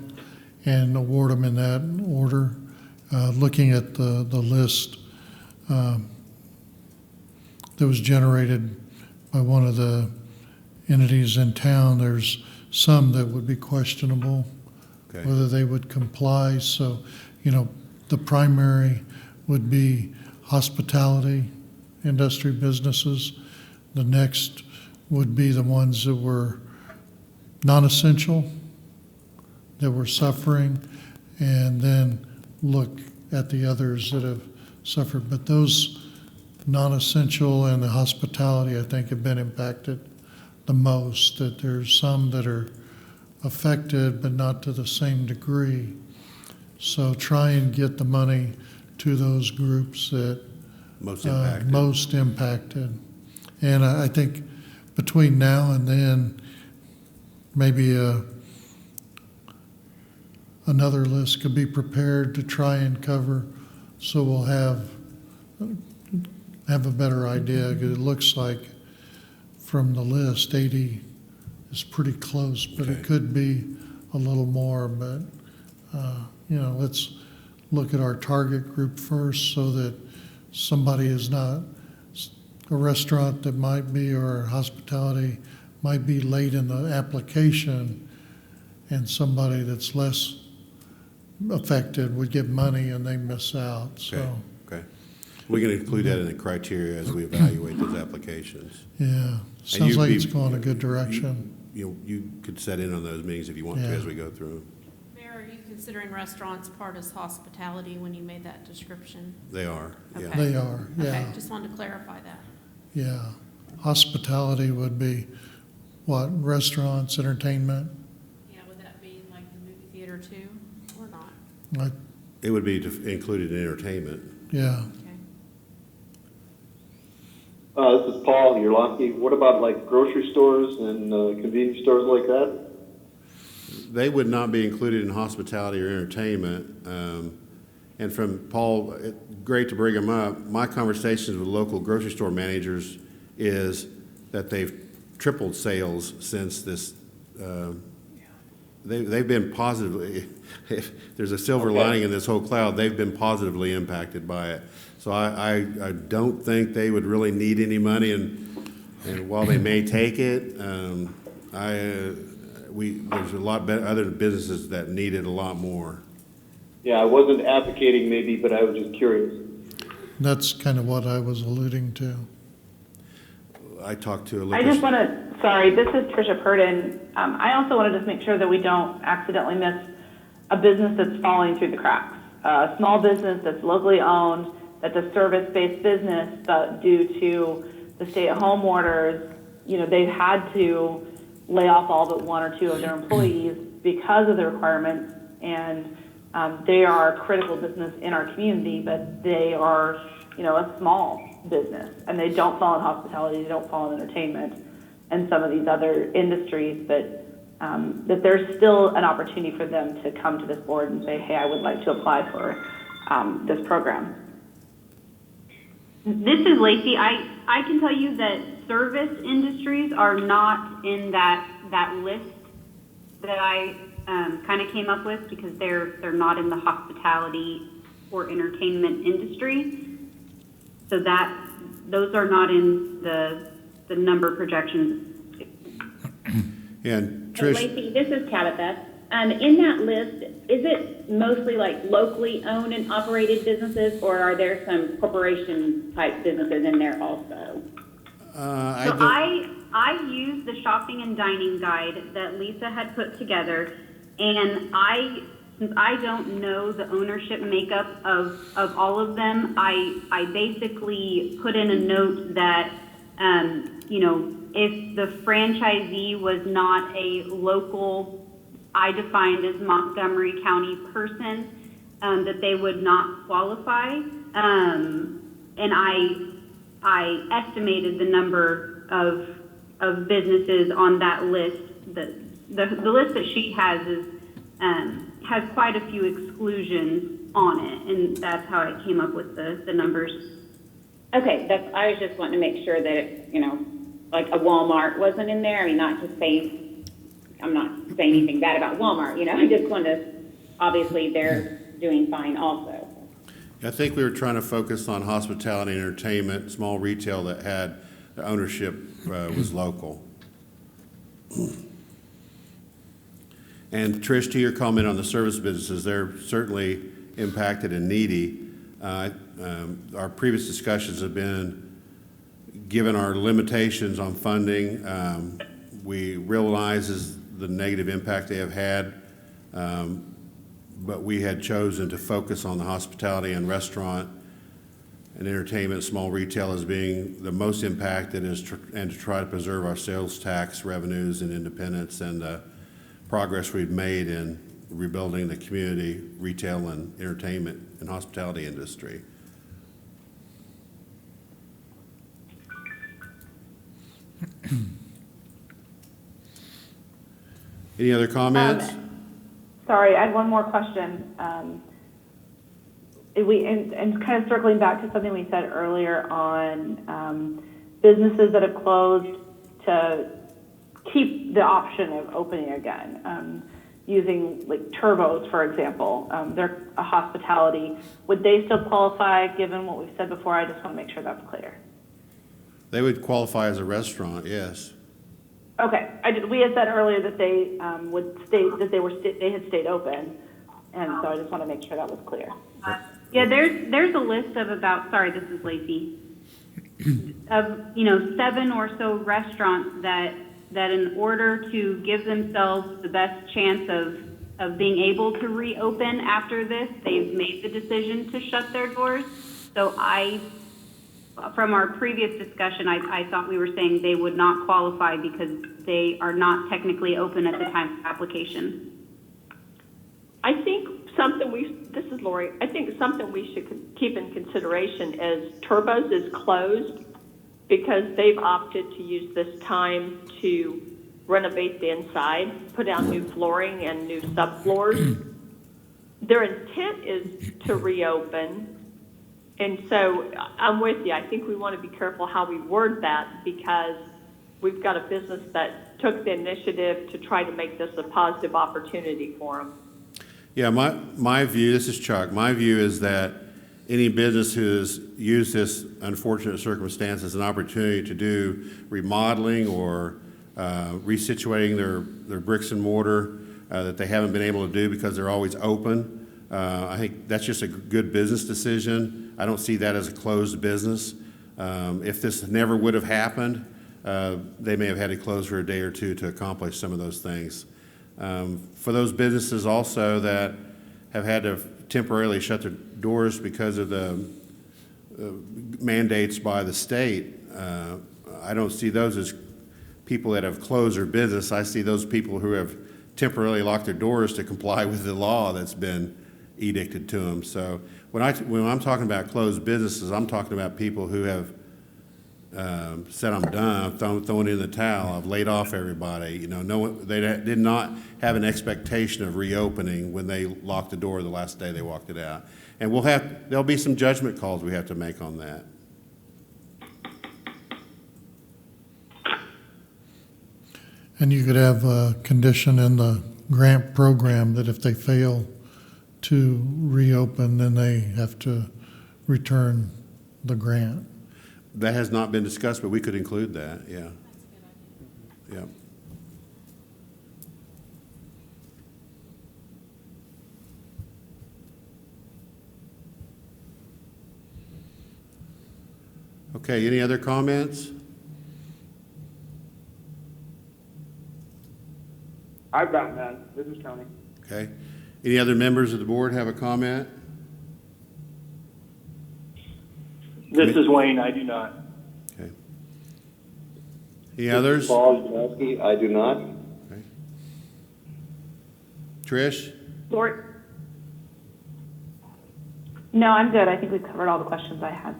and award them in that order, looking at the list that was generated by one of the entities in town, there's some that would be questionable, okay. whether they would comply. So, the primary would be hospitality industry businesses. The next would be the ones that were non-essential, that were suffering, and then look at the others that have suffered. But those non-essential and the hospitality, I think, have been impacted the most, that there's some that are affected, but not to the same degree. So try and get the money to those groups that most impacted. And I think between now and then, maybe another list could be prepared to try and cover, so we'll have a better idea. 'Cause it looks like from the list, 80 is pretty close, but Okay. it could be a little more. But let's look at our target group first, so that somebody is not a restaurant that might be, or hospitality might be late in the application, and somebody that's less affected would get money and they miss out. So, Okay. We can include that in the criteria as we evaluate those applications. yeah, sounds like it's going a good direction. You could set in on those meetings if you want to Yeah. as we go through. Mayor, are you considering restaurants part of hospitality when you made that description? They are, yeah. Okay. They are, Okay, yeah, just wanted to clarify that. yeah. Hospitality would be what, restaurants, entertainment? Yeah, would that be like the movie theater too, or not? It would be included in entertainment. Yeah, Okay. This is Paul Urlowski. What about like grocery stores and convenience stores like that? They would not be included in hospitality or entertainment. And from Paul, great to bring them up. My conversations with local grocery store managers is that they've tripled sales since this. They've been positively, if there's a silver lining in this whole cloud, they've been positively impacted by it. So I don't think they would really need any money, and while they may take it, there's a lot better other businesses that need it a lot more. Yeah, I wasn't advocating maybe, but I was just curious. that's kind of what I was alluding to. I talked to a I liquor. just want to, sorry, this is Tricia Purdon. I also want to just make sure that we don't accidentally miss a business that's falling through the cracks. A small business that's locally owned, that's a service-based business, but due to the stay-at-home orders, they've had to lay off all but one or two of their employees because of the requirements, and they are a critical business in our community, but they are a small business, and they don't fall in hospitality, they don't fall in entertainment, and some of these other industries, that there's still an opportunity for them to come to this board and say, hey, I would like to apply for this program. This is Lacey. I can tell you that service industries are not in that list that I kind of came up with, because they're not in the hospitality or entertainment industry. So those are not in the number projections. And So Trish, Lacey, this is Tabitha. In that list, is it mostly like locally owned and operated businesses, or are there some corporation type businesses in there also? I used the shopping and dining guide that Lisa had put together, and since I don't know the ownership makeup of all of them, I basically put in a note that, if the franchisee was not a local, I defined as Montgomery County person, that they would not qualify. And I estimated the number of businesses on that list. The list that she has has quite a few exclusions on it, and that's how I came up with the numbers. Okay, I was just wanting to make sure that, like a Walmart wasn't in there. I mean, not to say, I'm not saying anything bad about Walmart, I just want to, obviously they're doing fine also. I think we were trying to focus on hospitality and entertainment, small retail that had the ownership was local. And Trish, to your comment on the service businesses, they're certainly impacted and needy. Our previous discussions have been, given our limitations on funding, we realize the negative impact they have had, but we had chosen to focus on the hospitality and restaurant and entertainment, small retail as being the most impacted, and to try to preserve our sales tax revenues and independence, and the progress we've made in rebuilding the community, retail and entertainment and hospitality industry. Any other comments? Sorry, I had one more question. And kind of circling back to something we said earlier on businesses that have closed, to keep the option of opening again, using like Turbos, for example. They're a hospitality. Would they still qualify given what we've said before? I just want to make sure that's clear. They would qualify as a restaurant, yes. Okay, we had said earlier that they would state that they had stayed open, and so I just want to make sure that was clear. Yeah, there's a list of about, sorry, this is Lacey, of 7 or so restaurants that in order to give themselves the best chance of being able to reopen after this, they've made the decision to shut their doors. So from our previous discussion, I thought we were saying they would not qualify because they are not technically open at the time of application. I think this is Lori, I think something we should keep in consideration is Turbos is closed because they've opted to use this time to renovate the inside, put down new flooring and new subfloors. Their intent is to reopen. And so I'm with you. I think we want to be careful how we word that, because we've got a business that took the initiative to try to make this a positive opportunity for them. Yeah, my view, this is Chuck, my view is that any business who has used this unfortunate circumstance as an opportunity to do remodeling or resituating their bricks and mortar that they haven't been able to do because they're always open, I think that's just a good business decision. I don't see that as a closed business. If this never would have happened, they may have had to close for a day or two to accomplish some of those things. For those businesses also that have had to temporarily shut their doors because of the mandates by the state, I don't see those as people that have closed their business. I see those people who have temporarily locked their doors to comply with the law that's been edicted to them. So when I'm talking about closed businesses, I'm talking about people who have said, I'm done, I'm throwing in the towel, I've laid off everybody. They did not have an expectation of reopening when they locked the door the last day they walked it out. And there'll be some judgment calls we have to make on that. And you could have a condition in the grant program that if they fail to reopen, then they have to return the grant. That has not been discussed, but we could include that, yeah. Yeah. Okay, any other comments? I've got none. This is Tony. Okay. Any other members of the board have a comment? This is Wayne, I do not. Okay. Any others? Paul Yudowski, I do not. Okay. Trish? Lori? No, I'm good. I think we've covered all the questions I had.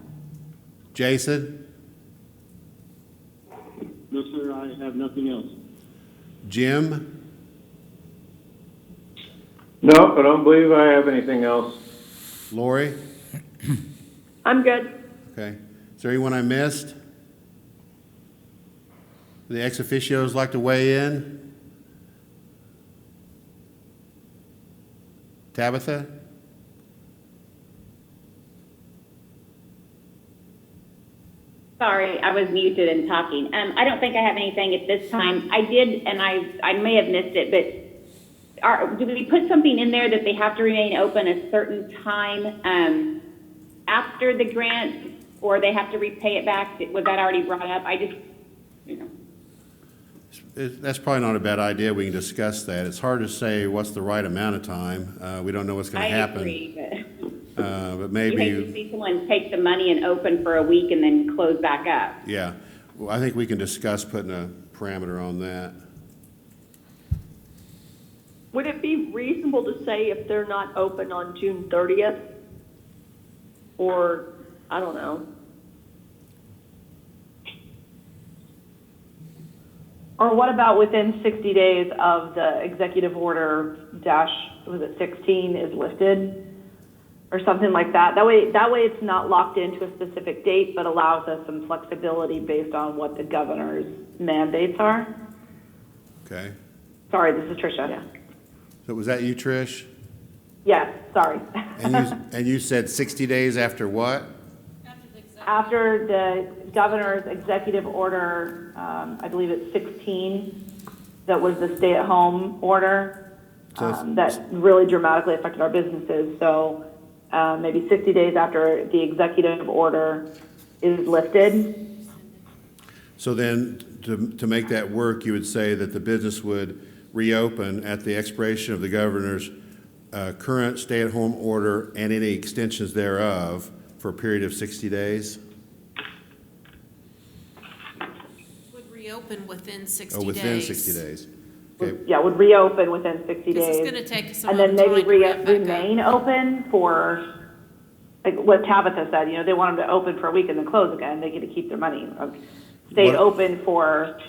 Jason? No, sir, I have nothing else. Jim? Nope, I don't believe I have anything else. Lori? I'm good. Okay. Is there anyone I missed? The ex officios like to weigh in? Tabitha? Sorry, I was muted and talking. I don't think I have anything at this time. I did, and I may have missed it, but do we put something in there that they have to remain open a certain time after the grant, or they have to repay it back? Was that already brought up? That's probably not a bad idea. We can discuss that. It's hard to say what's the right amount of time. We don't know what's going to happen. I agree, but maybe you hate to see someone take the money and open for a week and then close back up. Yeah. Well, I think we can discuss putting a parameter on that. Would it be reasonable to say if they're not open on June 30th? Or, I don't know. Or what about within 60 days of the executive order was it 16 is lifted? Or something like that. That way it's not locked into a specific date, but allows us some flexibility based on what the governor's mandates are. Okay. Sorry, this is Tricia. Yeah. So was that you, Trish? Yes, sorry. And you said 60 days after what? After the governor's executive order, I believe it's 16, that was the stay-at-home order that really dramatically affected our businesses. So maybe 60 days after the executive order is lifted. So then, to make that work, you would say that the business would reopen at the expiration of the governor's current stay-at-home order and any extensions thereof for a period of 60 days? Would reopen within 60 days. Oh, within 60 days. Okay. Yeah, would reopen within 60 This days. is gonna take some And then time maybe to ramp back up. remain open for, like what Tabitha said, they want them to open for a week and then close again. They get to keep their money. Stay What- open for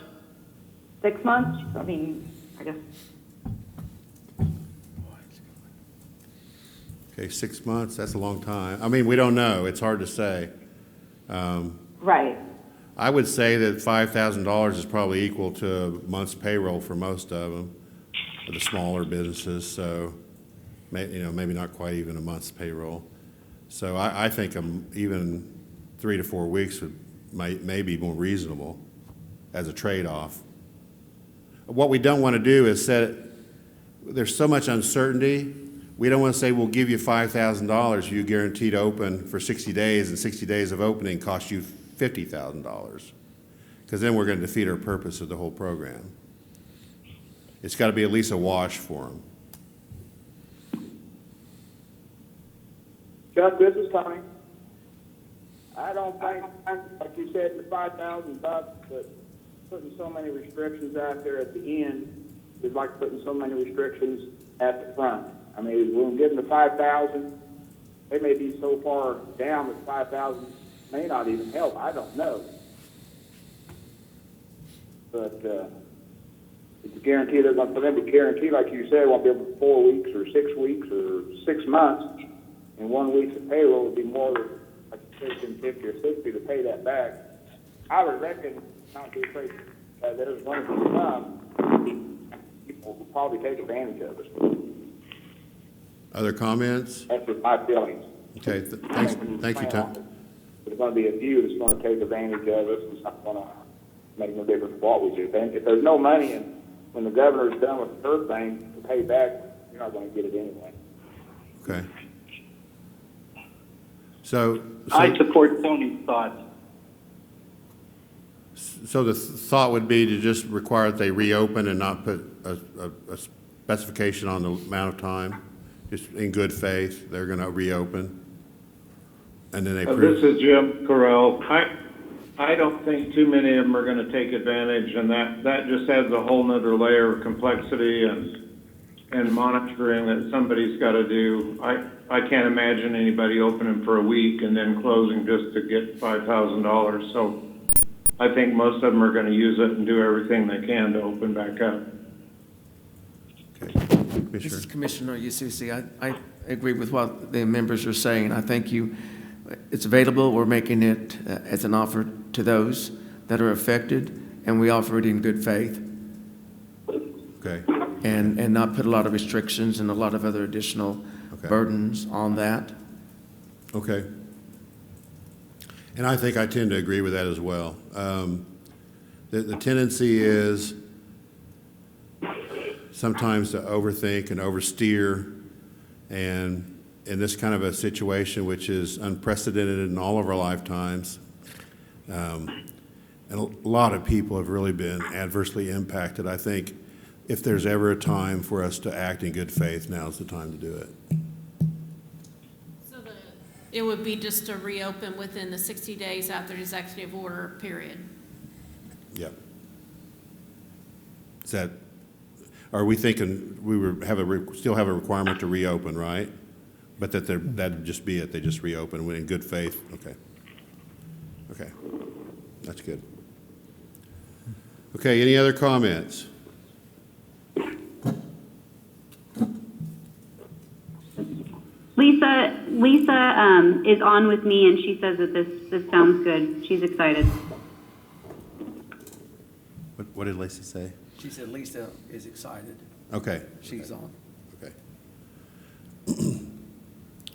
6 months? I mean, I guess. Okay, 6 months, that's a long time. I mean, we don't know. It's hard to say. Right. I would say that $5,000 is probably equal to a month's payroll for most of them, for the smaller businesses, so maybe not quite even a month's payroll. So I think even 3 to 4 weeks may be more reasonable as a trade-off. What we don't want to do is there's so much uncertainty. We don't want to say, we'll give you $5,000, you guaranteed to open for 60 days, and 60 days of opening cost you $50,000, because then we're going to defeat our purpose of the whole program. It's got to be at least a wash for them. Chuck, this is Tony. I don't think, like you said, the $5,000, but putting so many restrictions out there at the end is like putting so many restrictions at the front. I mean, we'll give them the 5,000. They may be so far down that 5,000 may not even help. I don't know. But it's a guarantee. They're going for them to guarantee, like you said, won't be able 4 weeks or 6 weeks or 6 months. And 1 week's of payroll would be more than, like you said, 50 or 60 to pay that back. I would reckon, not be afraid, there's going to be some people will probably take advantage of it. Other comments? That's just my feelings. Okay, thank you, Tom. There's going to be a few that's going to take advantage of us. It's not going to make no difference what we do. And if there's no money, and when the governor's done with the third thing to pay back, you're not going to get it anyway. Okay. So I support Tony's thoughts. So the thought would be to just require that they reopen and not put a specification on the amount of time? Just in good faith, they're going to reopen? And then they This is Jim Correll. I don't think too many of them are going to take advantage, and that just adds a whole nother layer of complexity and monitoring that somebody's got to do. I can't imagine anybody opening for a week and then closing just to get $5,000. So I think most of them are going to use it and do everything they can to open back up. This is Commissioner Yasusi. I agree with what the members are saying. I think it's available. We're making it as an offer to those that are affected, and we offer it in good faith. Okay. And not put a lot of restrictions and a lot of other additional burdens on that. Okay. And I think I tend to agree with that as well. The tendency is sometimes to overthink and oversteer, and in this kind of a situation, which is unprecedented in all of our lifetimes, and a lot of people have really been adversely impacted. I think if there's ever a time for us to act in good faith, now's the time to do it. So it would be just to reopen within the 60 days after the executive order period? Yep. Is that, are we thinking we would still have a requirement to reopen, right? But that'd just be it, they just reopen in good faith? Okay. Okay, that's good. Okay, any other comments? Lisa is on with me, and she says that this sounds good. She's excited. What did Lisa say? She said Lisa is excited. Okay. She's on. Okay.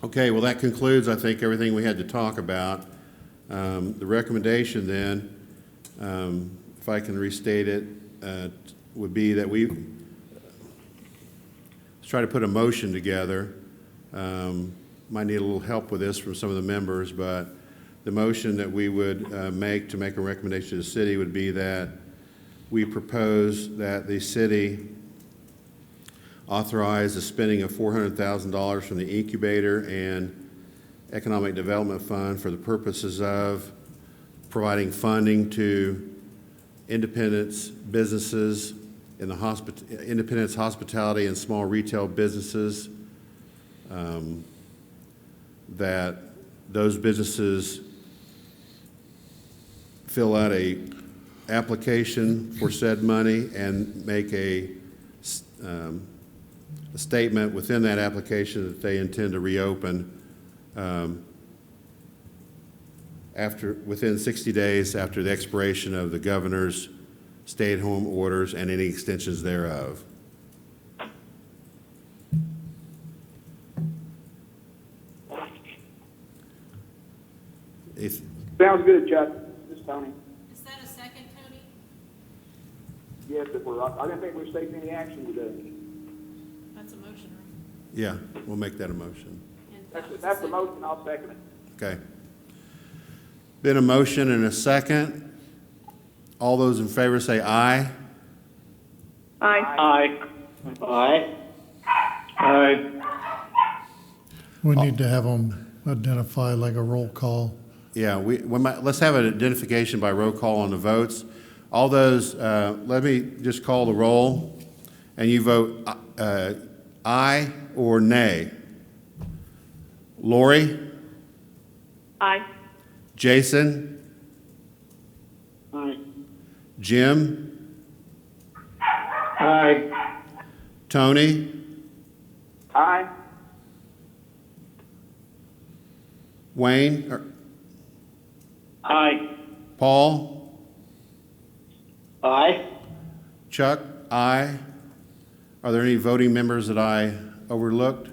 Okay, well, that concludes, I think, everything we had to talk about. The recommendation then, if I can restate it, would be that we try to put a motion together. Might need a little help with this from some of the members, but the motion that we would make to make a recommendation to the city would be that we propose that the city authorize the spending of $400,000 from the incubator and economic development fund for the purposes of providing funding to Independence businesses in the Independence hospitality and small retail businesses, that those businesses fill out a application for said money and make a statement within that application that they intend to reopen within 60 days after the expiration of the governor's stay-at-home orders and any extensions thereof. Sounds good, Chuck. This is Tony. Is that a second, Tony? Yes, I didn't think we were taking any action today. That's a motion, right? Yeah, we'll make that a motion. That's the motion. I'll second it. Okay. Been a motion and a second. All those in favor say aye. Aye. Aye. Aye. We need to have them identify like a roll call. Yeah, let's have an identification by roll call on the votes. All those, let me just call the roll, and you vote aye or nay? Lori? Aye. Jason? Aye. Jim? Aye. Tony? Aye. Wayne? Aye. Paul? Aye. Chuck? Aye. Are there any voting members that I overlooked?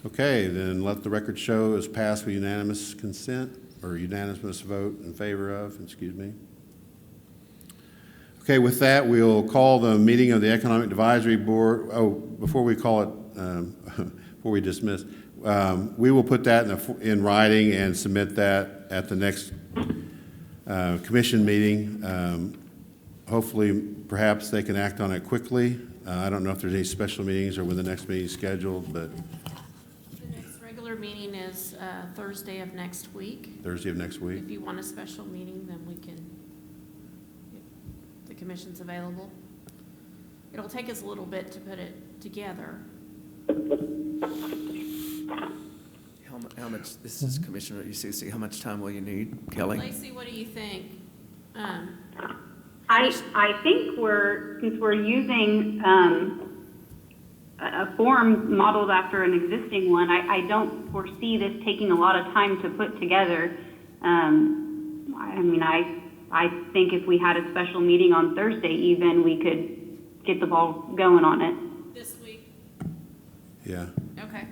Okay, then let the record show as passed with unanimous consent, or unanimous vote in favor of, excuse me. Okay, with that, we'll call the meeting of the Economic Advisory Board. Oh, before we call it, before we dismiss, we will put that in writing and submit that at the next commission meeting. Hopefully, perhaps they can act on it quickly. I don't know if there's any special meetings or when the next meeting is scheduled, but The next regular meeting is Thursday of next week. Thursday of next week. If you want a special meeting, then we can, if the commission's available. It'll take us a little bit to put it together. How much, this is Commissioner UCC, how much time will you need, Kelly? Lacey, what do you think? I think since we're using a form modeled after an existing one, I don't foresee this taking a lot of time to put together. I mean, I think if we had a special meeting on Thursday even, we could get the ball going on it. This week? Yeah. Okay.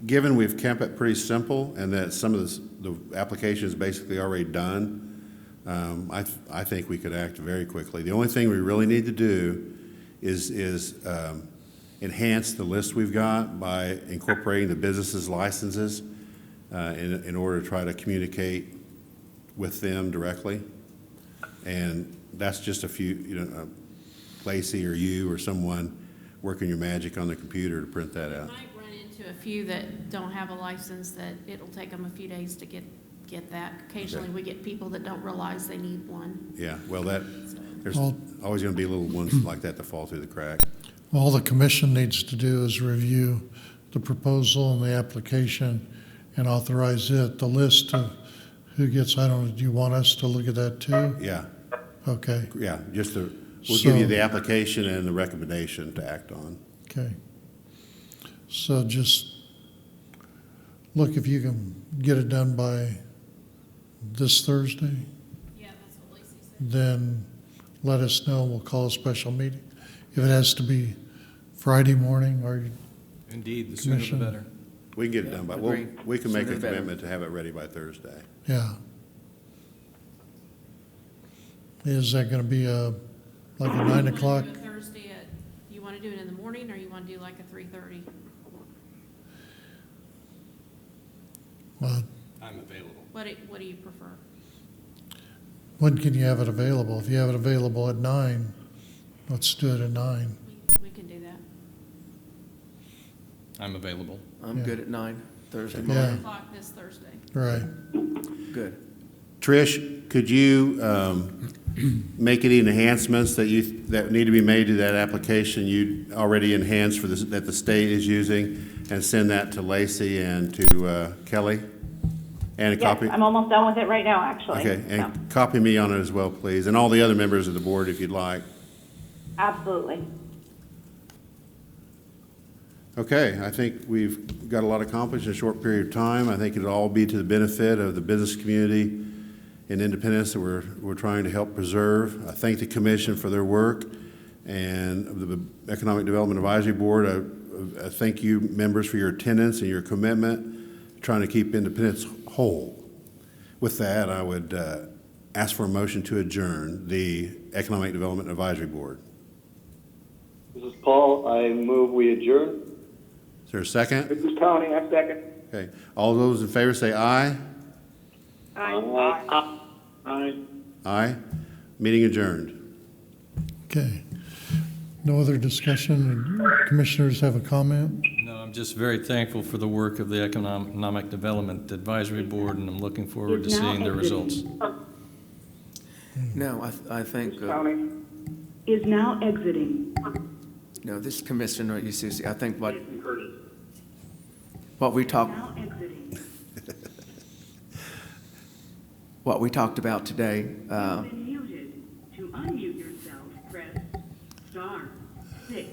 Given we've kept it pretty simple and that some of the application is basically already done, I think we could act very quickly. The only thing we really need to do is enhance the list we've got by incorporating the businesses' licenses in order to try to communicate with them directly. And that's just a few, Lacey or you or someone working your magic on the computer to print that out. You might run into a few that don't have a license that it'll take them a few days to get that. Occasionally, we get people that don't realize they need one. Yeah, well, there's Well- always going to be little ones like that fall through the crack. All the commission needs to do is review the proposal and the application and authorize it. The list of who gets, I don't know, do you want us to look at that too? Yeah, Okay, yeah, we'll give you So- the application and the recommendation to act on. okay. So just look if you can get it done by this Thursday, Yeah, that's what Lacey said. then let us know. We'll call a special meeting. If it has to be Friday morning or Indeed, the sooner the Commission. better. We can get it done by, Agree. we can make Sooner a the better. commitment to have it ready by Thursday. Yeah. Is that gonna be like a 9 o'clock? You wanna do a Thursday you want to do it in the morning, or you want to do like a 3:30? Well, I'm available. What do you prefer? when can you have it available? If you have it available at 9, let's do it at 9. We can do that. I'm available. I'm Yeah. good at 9, Thursday Yeah. morning. 9 o'clock this Thursday. Right. Good. Trish, could you make any enhancements that need to be made to that application you already enhanced for this, that the state is using, and send that to Lacey and to Kelly? And a Yes, copy? I'm almost done with it right now, actually. Okay, So, and copy me on it as well, please, and all the other members of the board if you'd like. absolutely. Okay, I think we've got a lot accomplished in a short period of time. I think it'll all be to the benefit of the business community and independence that we're trying to help preserve. I thank the commission for their work, and the Economic Development Advisory Board, I thank you members for your attendance and your commitment to trying to keep Independence whole. With that, I would ask for a motion to adjourn the Economic Development Advisory Board. This is Paul. I move we adjourn. Is there a second? This is Tony, I second. Okay, all those in favor say aye. Aye. Aye. Aye. Meeting adjourned. Okay. No other discussion? Commissioners have a comment? No, I'm just very thankful for the work of the Economic Development Advisory Board, and I'm looking forward to seeing the results. No, I think Tony? is now exiting. No, this Commissioner Eustace, I think what we talked, Now exiting. what we talked about today, You've been muted. To unmute yourself, press *6.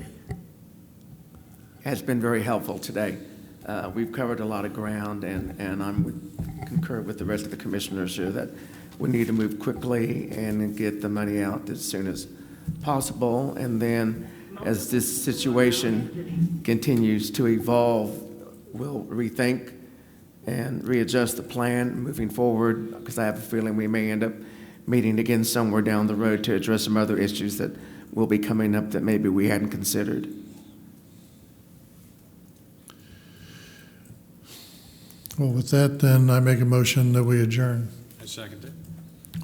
has been very helpful today. We've covered a lot of ground, and concur with the rest of the commissioners here that we need to move quickly and get the money out as soon as possible. And then as this situation continues to evolve, we'll rethink and readjust the plan moving forward, because I have a feeling we may end up meeting again somewhere down the road to address some other issues that will be coming up that maybe we hadn't considered. Well, with that, then, I make a motion that we adjourn. I second it.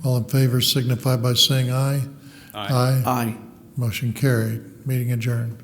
All in favor signify by saying aye. Aye. Aye. Motion carried. Meeting adjourned.